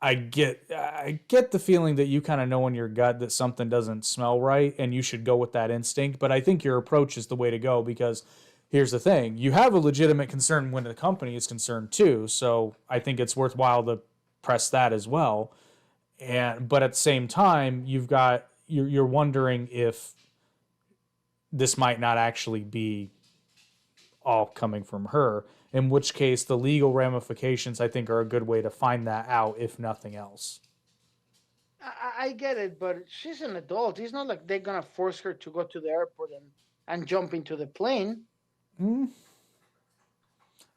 I get the feeling that you kind of know in your gut that something doesn't smell right and you should go with that instinct, but I think your approach is the way to go because here's the thing. You have a legitimate concern when the company is concerned too, so I think it's worthwhile to press that as well. But at the same time, you're wondering if this might not actually be all coming from her, in which case the legal ramifications I think are a good way to find that out if nothing else. I get it, but she's an adult. It's not like they're gonna force her to go to the airport and jump into the plane. Mm.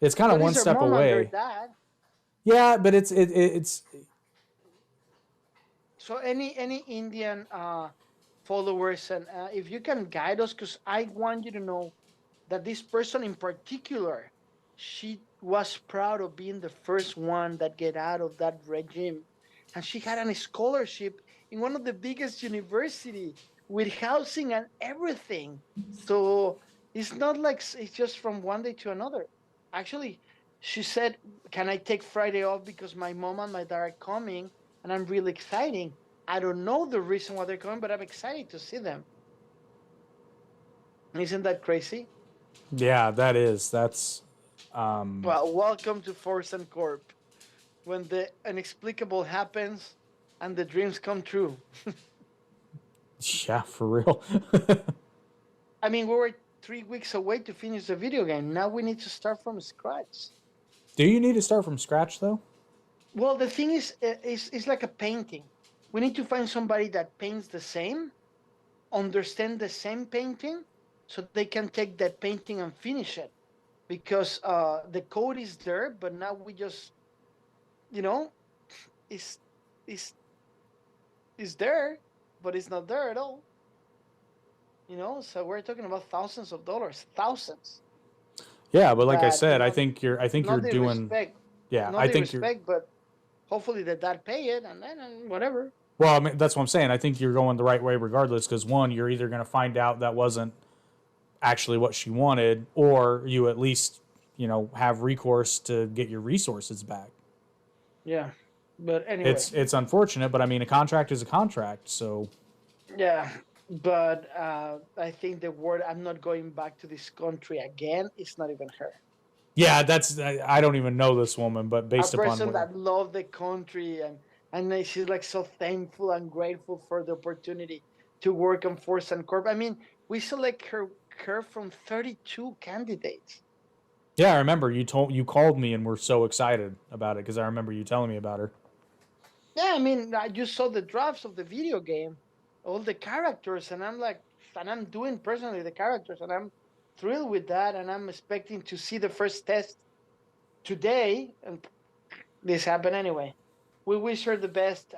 It's kind of But one it's their step mom and their away. dad. Yeah, but it's So any Indian followers, and if you can guide us, because I want you to know that this person in particular, she was proud of being the first one that get out of that regime, and she had a scholarship in one of the biggest university with housing and everything. So it's not like it's just from one day to another. Actually, she said, "Can I take Friday off because my mom and my dad are coming, and I'm really excited. I don't know the reason why they're coming, but I'm excited to see them." Isn't that crazy? Yeah, that is. That's um Well, welcome to Force and Corp, when the inexplicable happens and the dreams come true. yeah, for real. I mean, we were 3 weeks away to finish the video game. Now we need to start from scratch. Do you need to start from scratch though? Well, the thing is, it's like a painting. We need to find somebody that paints the same, understand the same painting, so they can take that painting and finish it. Because the code is there, but now we just, you know, it's it's it's there, but it's not there at all. So we're talking about thousands of dollars, thousands. Yeah, but like I That said, I think you're not the doing. respect, Yeah, not I the think you're. respect, but hopefully the dad pay it, and then whatever. Well, I mean, that's what I'm saying. I think you're going the right way regardless, because one, you're either going to find out that wasn't actually what she wanted, or you at least, have recourse to get your resources back. Yeah, but anyway, It's unfortunate, but I mean, a contract is a contract. So yeah. But I think the word "I'm not going back to this country again" is not even her. yeah, I don't even know this woman, but A based upon person what. that loved the country, and she's like so thankful and grateful for the opportunity to work on Force and Corp. I mean, we select her from 32 candidates. Yeah, I remember you called me and were so excited about it because I remember you telling me about her. Yeah, I mean, I just saw the drafts of the video game, all the characters, and I'm doing personally the characters, and I'm thrilled with that, and I'm expecting to see the first test today, and this happened anyway. We wish her the best.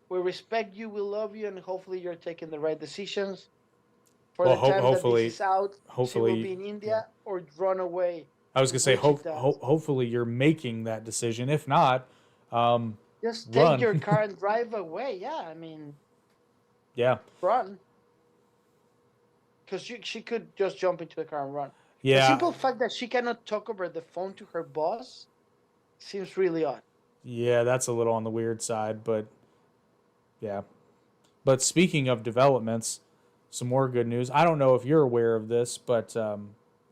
We respect you, we love you, and hopefully you're taking the right decisions. For Well, the time that this hopefully, is out, she will be hopefully, in yeah. India or run away I was to gonna say Wichita. hopefully you're making that decision. If not, Just take run. your car and drive away. Yeah, I mean, yeah, run. Because she could just jump into the car and run. The yeah, simple fact that she cannot talk over the phone to her boss seems really odd. yeah. That's a little on the weird side, but yeah. But speaking of developments, some more good news. I don't know if you're aware of this, but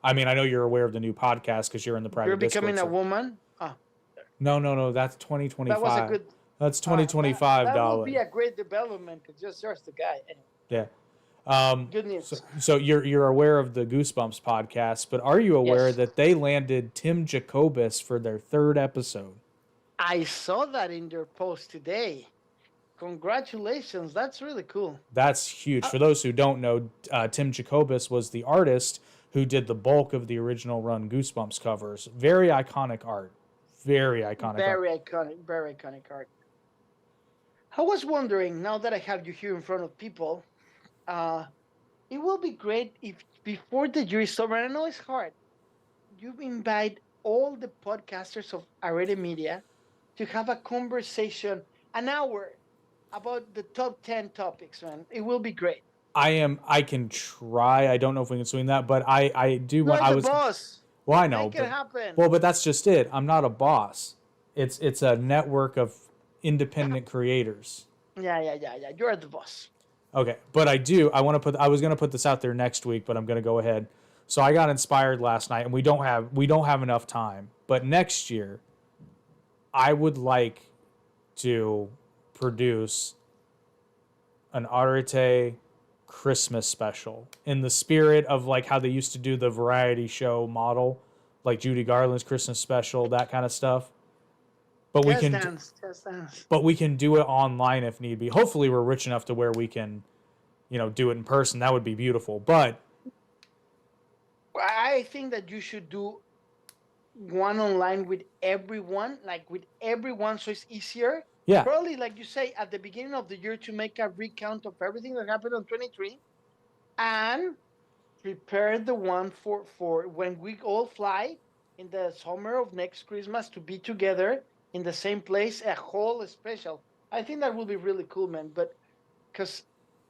I mean, I know you're aware of the new podcast because you're in the You're private Discord becoming a server. woman. Ah, No. That's that was a 2025. good. That's That 2025, that will be darling. a great development because just the guy. Anyway, Yeah. good So, news. so you're aware of the Goosebumps podcast, but are you aware Yes, that they landed Tim Jacobus for their third episode? I saw that in your post today. Congratulations, that's really cool. That's huge. Uh, For those who don't know, Tim Jacobus was the artist who did the bulk of the original run Goosebumps covers. Very iconic art. Very iconic art. very iconic art. I was wondering, now that I have you here in front of people, uh, it will be great if before the year is over, and I know it's hard, you invite all the podcasters of Arete Media to have a conversation, an hour, about the top 10 topics, man. It will be great. I can try. I don't know if we can swing that, but I do want. You're I the was. boss. Well, I know, Make it but happen. well, but that's just it. I'm not a boss. It's a network of independent creators. Yeah. You're the boss. Okay, but I do. I want to put. I was going to put this out there next week, but I'm going to go ahead. So I got inspired last night, and we don't have enough time. But next year, I would like to produce an Arete Christmas special in the spirit of like how they used to do the variety show model, like Judy Garland's Christmas special, that kind of stuff. But we can Just dance. but we can do it online if need be. Hopefully we're rich enough to where we can, do it in person. That would be beautiful. But I think that you should do one online with everyone, like with everyone, so it's easier. yeah, Probably, like you say, at the beginning of the year to make a recount of everything that happened on 23, and prepare the one for when we all fly. in the summer of next Christmas to be together in the same place, a whole special. I think that will be really cool, man. But because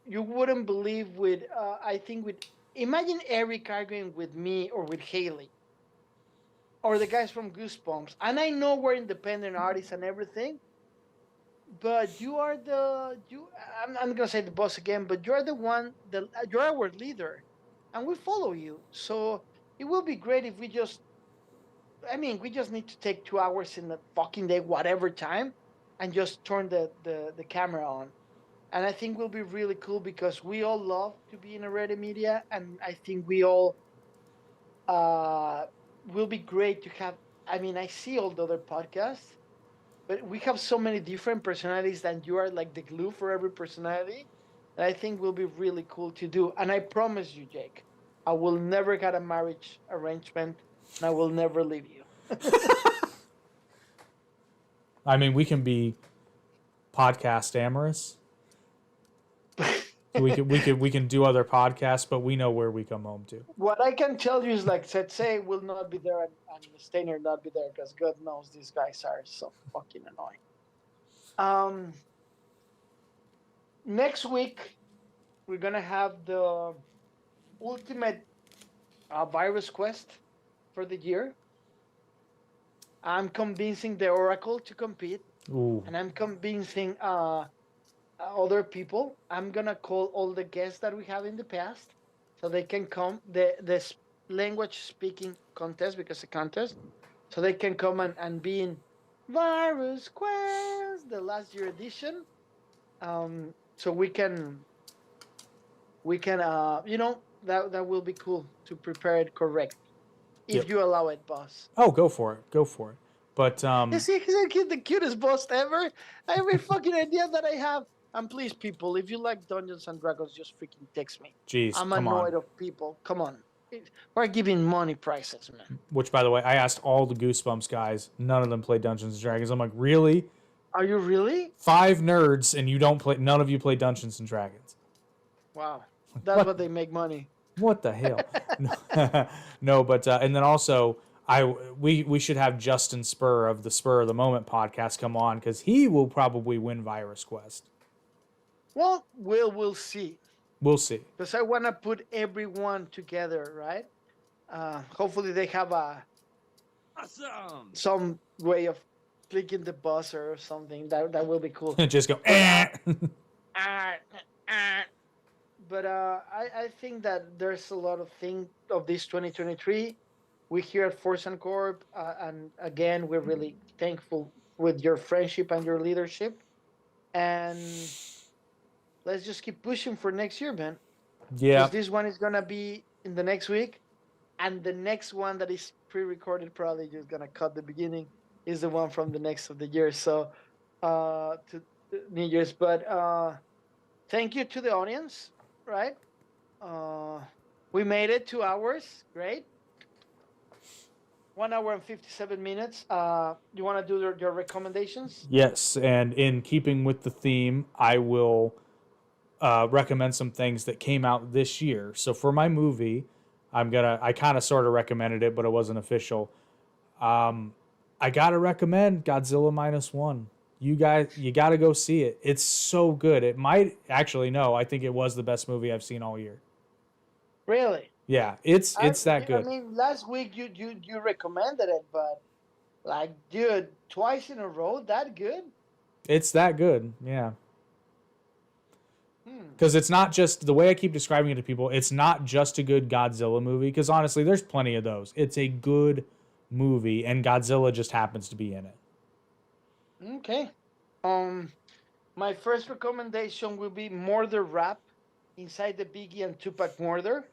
you wouldn't believe with, I think with, imagine Eric arguing with me or with Haley or the guys from Goosebumps. And I know we're independent artists and everything, but you are the you. I'm gonna say the boss again, but you're the one. You're our leader, and we follow you. So it will be great if we just. I mean, we just need to take 2 hours in the fucking day, whatever time, and just turn the camera on. And I think will be really cool because we all love to be in a Reddit media, and I think we all uh will be great to have. I mean, I see all the other podcasts, but we have so many different personalities that you are like the glue for every personality that I think will be really cool to do. And I promise you, Jake, I will never get a marriage arrangement and I will never leave you. I mean, we can be podcast amorous. We can do other podcasts, but we know where we come home to. What I can tell you is like Setsei will not be there and Steiner not be there because God knows these guys are so fucking annoying. Um, Next week we're gonna have the ultimate virus quest for the year. I'm convincing the Oracle to compete, Ooh. and I'm convincing other people. I'm gonna call all the guests that we have in the past, so they can come. The language speaking contest because a contest, so they can come and be in Virus Quest, the last year edition. So we can that will be cool to prepare it correct if Yep. you allow it, boss. Oh, go for it. Go for it. But Is he the cutest boss ever? Every fucking idea that I have. And please, people, if you like Dungeons and Dragons, just freaking text me. geez, I'm come on. annoyed of people. Come on, we're giving money prices, man. Which, by the way, I asked all the Goosebumps guys. None of them play Dungeons and Dragons. I'm like, really? Are you really? 5 nerds, and you don't play. None of you play Dungeons and Dragons. Wow, that's What? what they make money. What the hell? No, but and then also we should have Justin Spur of the Spur of the Moment podcast come on because he will probably win Virus Quest. Well, we'll see. We'll see. Because I want to put everyone together, right? Hopefully they have Awesome. some way of clicking the buzzer or something. That will be cool. Just go. Eh. uh, uh, but I think that there's a lot of things of this 2023. We here at Force and Corp, and again, we're really thankful with your friendship and your leadership. And let's just keep pushing for next year, man. Yeah. Because this one is gonna be in the next week, and the next one that is pre-recorded probably just gonna cut the beginning is the one from the next of the year. So, to New Year's. But thank you to the audience, right? Uh, we made it 2 hours. Great. 1 hour and 57 minutes. You want to do your recommendations? Yes, and in keeping with the theme, I will recommend some things that came out this year. So for my movie, I kind of sort of recommended it, but it wasn't official. I gotta recommend Godzilla -1. You guys, you gotta go see it. It's so good. It might actually no, I think it was the best movie I've seen all year. Really? Yeah, it's that good. I mean, last week you recommended it, but like, dude, twice in a row, that good? It's that good. Yeah. Hmm. Because it's not just the way I keep describing it to people. It's not just a good Godzilla movie. Because honestly, there's plenty of those. It's a good movie, and Godzilla just happens to be in it. Okay. My first recommendation will be Murder Rap, Inside the Biggie and Tupac Murder,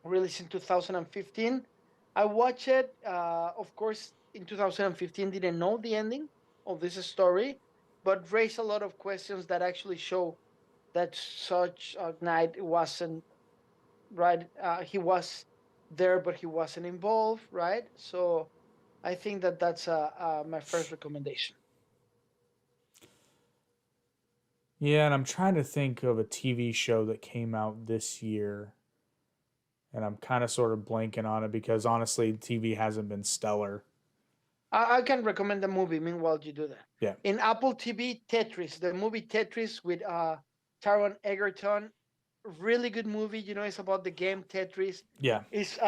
released in 2015. I watched it, of course, in 2015. Didn't know the ending of this story, but raised a lot of questions that actually show that such a night wasn't right. He was there, but he wasn't involved, right? So I think that that's my first recommendation. Yeah, and I'm trying to think of a TV show that came out this year. and I'm kind of sort of blanking on it because honestly, TV hasn't been stellar. I can recommend the movie. Meanwhile, you do that. Yeah. In Apple TV, Tetris, the movie Tetris with Taron Egerton, really good movie. You know, it's about the game Tetris. Yeah. It's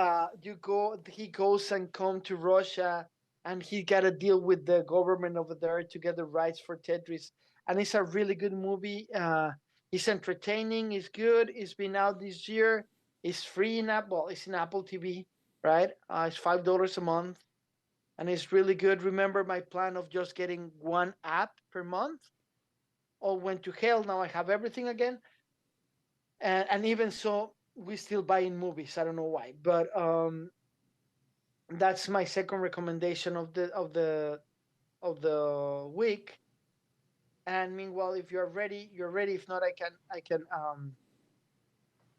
he goes and come to Russia, and he got to deal with the government over there to get the rights for Tetris. And it's a really good movie. It's entertaining. It's good. It's been out this year. It's free in Apple. It's in Apple TV, right? It's $5 a month, and it's really good. Remember my plan of just getting one app per month? All went to hell. Now I have everything again, and even so, we still buying movies. I don't know why, but that's my second recommendation of the week. And meanwhile, if you're ready, you're ready. If not, I can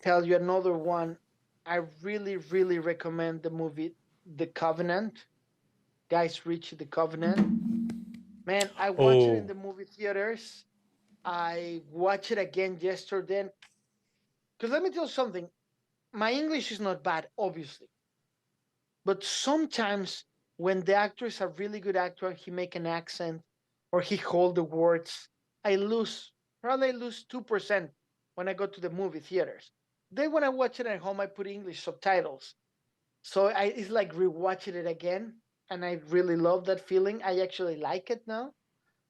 tell you another one. I really, really recommend the movie The Covenant. Guys, Ritchie, The Covenant. Man, I watched it in the movie theaters. I watched it again yesterday. Because let me tell you something. My English is not bad, obviously. But sometimes when the actor is a really good actor and he make an accent or he hold the words, I lose. Probably I lose 2% when I go to the movie theaters. Then when I watch it at home, I put English subtitles. So it's like rewatching it again. And I really love that feeling. I actually like it now.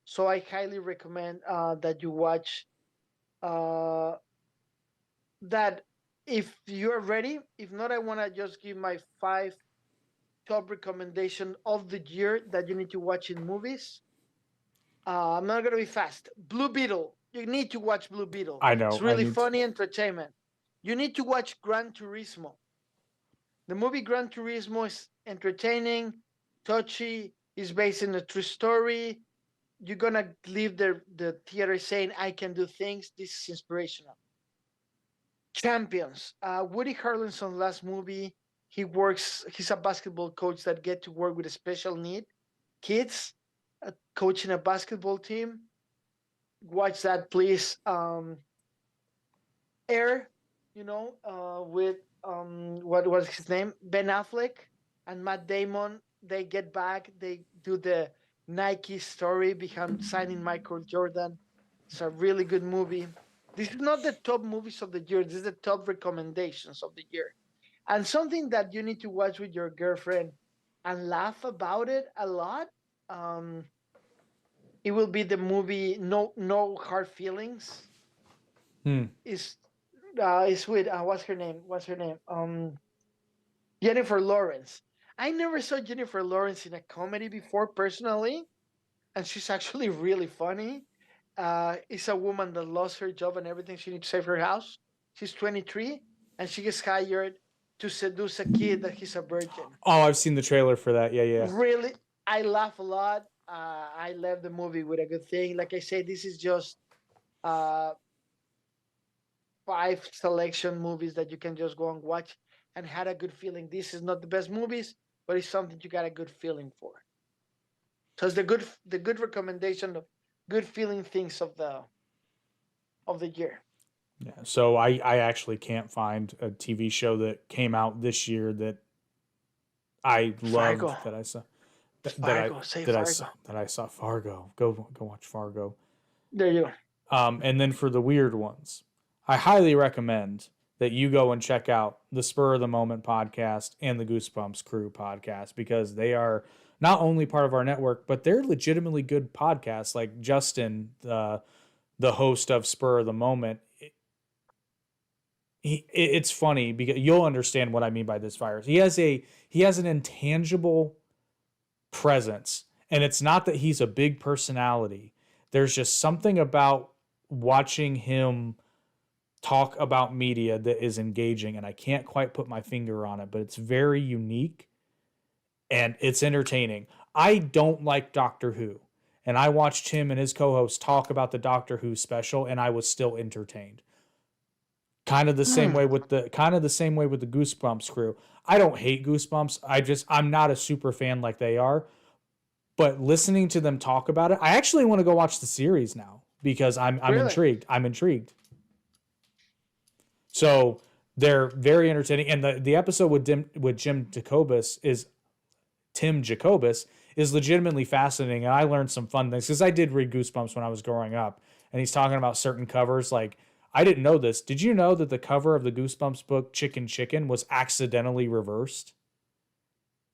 So I highly recommend that you watch uh, that if you're ready. If not, I want to just give my 5 top recommendation of the year that you need to watch in movies. I'm not going to be fast. Blue Beetle. You need to watch Blue Beetle. I know. It's really funny entertainment. You need to watch Gran Turismo. The movie Gran Turismo is entertaining, touchy, is based in a true story. You're going to leave the theater saying, I can do things. This is inspirational. Champions. Woody Harrelson's last movie, he's a basketball coach that get to work with a special need kids, coaching a basketball team. Watch that, please. Air, with what was his name? Ben Affleck and Matt Damon. They get back. They do the Nike story behind signing Michael Jordan. It's a really good movie. This is not the top movies of the year. This is the top recommendations of the year. And something that you need to watch with your girlfriend and laugh about it a lot. It will be the movie No Hard Feelings. Is with what's her name? Jennifer Lawrence. I never saw Jennifer Lawrence in a comedy before personally, and she's actually really funny. It's a woman that lost her job and everything. She needs to save her house. She's 23, and she gets hired to seduce a kid that he's a virgin. Oh, I've seen the trailer for that. Yeah. Really, I laugh a lot. I left the movie with a good thing. Like I say, this is just 5 selection movies that you can just go and watch and had a good feeling. This is not the best movies, but it's something you got a good feeling for. So it's the good recommendation of good feeling things of the year. Yeah. So I actually can't find a TV show that came out this year that I loved Fargo. that I saw. That I saw Fargo. Go watch Fargo. There you go. And then for the weird ones, I highly recommend that you go and check out the Spur of the Moment podcast and the Goosebumps Crew podcast because they are not only part of our network, but they're legitimately good podcasts. Like Justin, the host of Spur of the Moment, it's funny because you'll understand what I mean by this virus. He has an intangible presence, and it's not that he's a big personality. There's just something about watching him talk about media that is engaging, and I can't quite put my finger on it, but it's very unique and it's entertaining. I don't like Doctor Who, and I watched him and his co-host talk about the Doctor Who special, and I was still entertained. Kind of the same way with the Goosebumps Crew. I don't hate Goosebumps. I'm not a super fan like they are, but listening to them talk about it, I actually want to go watch the series now because I'm Really? intrigued. I'm intrigued. So They're very entertaining, and the episode with Tim Jacobus is legitimately fascinating, and I learned some fun things because I did read Goosebumps when I was growing up, and he's talking about certain covers. Like, I didn't know this. Did you know that the cover of the Goosebumps book Chicken Chicken was accidentally reversed?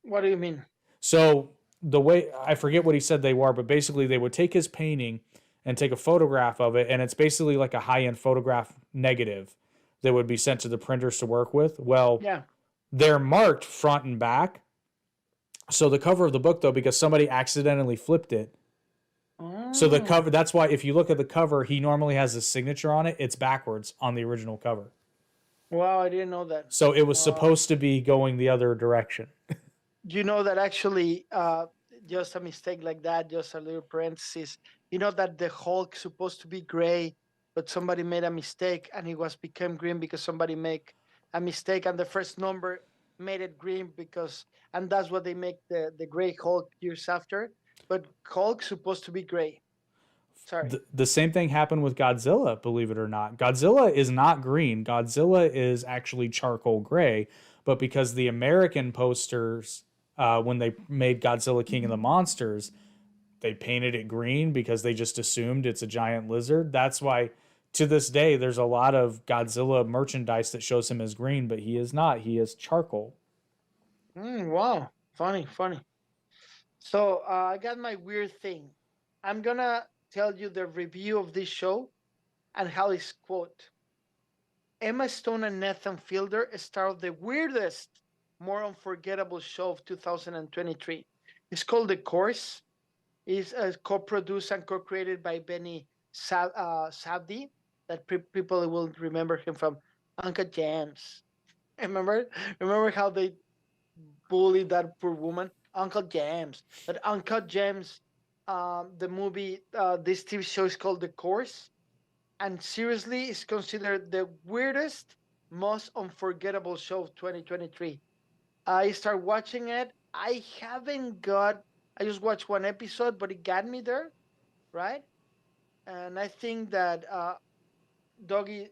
What do you mean? So the way, I forget what he said they were, but basically they would take his painting and take a photograph of it, and it's basically like a high-end photograph negative that would be sent to the printers to work with. Well, Yeah. they're marked front and back. So the cover of the book, though, because somebody accidentally flipped it. So the cover, that's why if you look at the cover, he normally has a signature on it. It's backwards on the original cover. Wow, I didn't know that. So it was supposed to be going the other direction. You know that actually, just a mistake like that, just a little parenthesis. You know that the Hulk supposed to be gray, but somebody made a mistake and it was became green because somebody make a mistake, and the first number made it green and that's what they make the gray Hulk years after. But Hulk's supposed to be gray. Sorry. The same thing happened with Godzilla, believe it or not. Godzilla is not green. Godzilla is actually charcoal gray, but because the American posters, when they made Godzilla King of the Monsters, they painted it green because they just assumed it's a giant lizard. That's why to this day there's a lot of Godzilla merchandise that shows him as green, but he is not. He is charcoal. Wow, funny. So I got my weird thing. I'm gonna tell you the review of this show and how it's quote. Emma Stone and Nathan Fielder star of the weirdest, more unforgettable show of 2023. It's called The Course. It's co-produced and co-created by Benny Savdi, that people will remember him from Uncle James. Remember how they bullied that poor woman, Uncle James. But Uncle James, the movie, this TV show is called The Course, and seriously, it's considered the weirdest, most unforgettable show of 2023. I started watching it. I just watched one episode, but it got me there, right? And I think that Doggy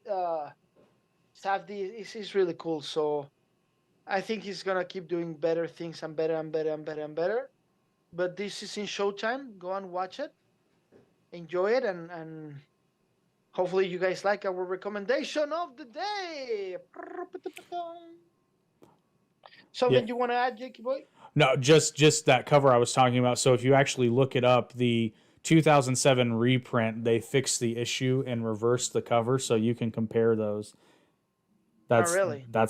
Safdie is really cool. So I think he's gonna keep doing better things and better and better and better and better. But this is in Showtime. Go and watch it, enjoy it, and hopefully you guys like our recommendation of the day. Something you want to add, Jakey boy? No, just that cover I was talking about. So if you actually look it up, the 2007 reprint, they fixed the issue and reversed the cover, so you can compare those. That's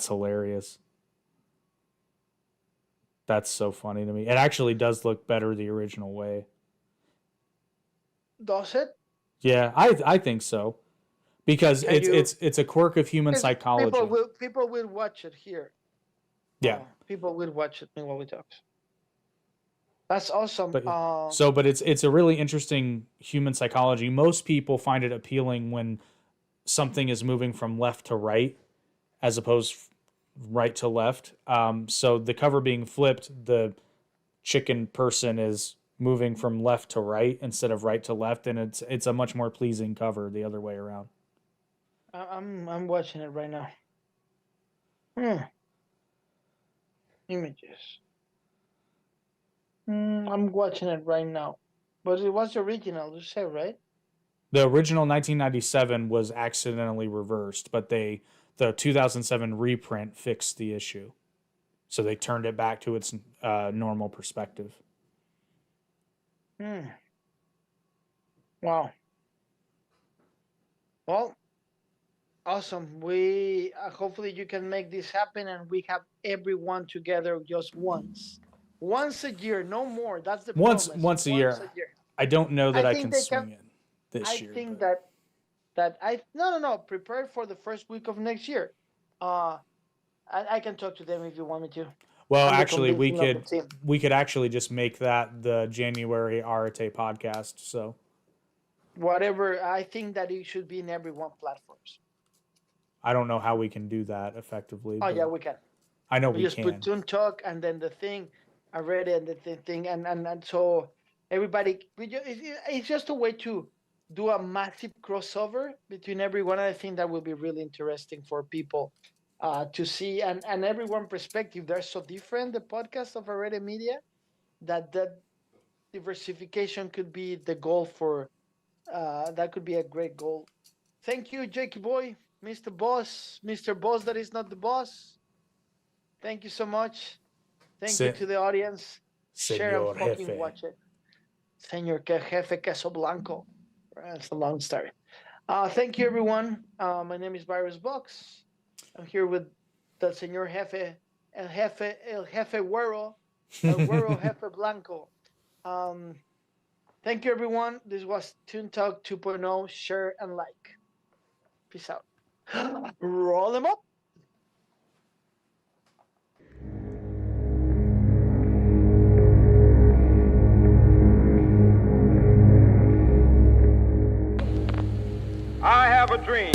hilarious. That's so funny to me. It actually does look better the original way. Does it? Yeah, I think so. Because it's a quirk of human psychology. People will watch it here. Yeah. People will watch it while we talk. That's awesome. But it's a really interesting human psychology. Most people find it appealing when something is moving from left to right as opposed right to left. So the cover being flipped, the chicken person is moving from left to right instead of right to left, and it's a much more pleasing cover the other way around. I'm watching it right now. Images. I'm watching it right now. But it was original, you said, right? The original 1997 was accidentally reversed, but the 2007 reprint fixed the issue. So they turned it back to its normal perspective. Wow. Well, awesome. We hopefully you can make this happen, and we have everyone together just once a year, no more. That's the once promise. Once a year. I don't know that I can swing it this year. I think that no. Prepare for the first week of next year. I can talk to them if you want me to. Well, actually, we could actually just make that the January Arate podcast. So whatever, I think that it should be in every one platforms. I don't know how we can do that effectively. Oh yeah, we can. I know we just can. Put Toon Talk and then the thing. I read it and the thing and so everybody. It's just a way to do a massive crossover between everyone. I think that will be really interesting for people to see and everyone perspective. They're so different. The podcast of Already Media that diversification could be the goal for that could be a great goal. Thank you, Jakey boy, Mr. Boss, Mr. Boss that is not the boss. Thank you so much. Thank you to the audience. Share and Senor fucking Jefe. watch it. Senor Jefe Queso Blanco. That's a long story. Thank you, everyone. My name is Virus Box. I'm here with the Senor Jefe, El Jefe Güero, El Güero Jefe Blanco. Thank you, everyone. This was Toon Talk 2.0. Share and like. Peace out. Roll them up. I have a dream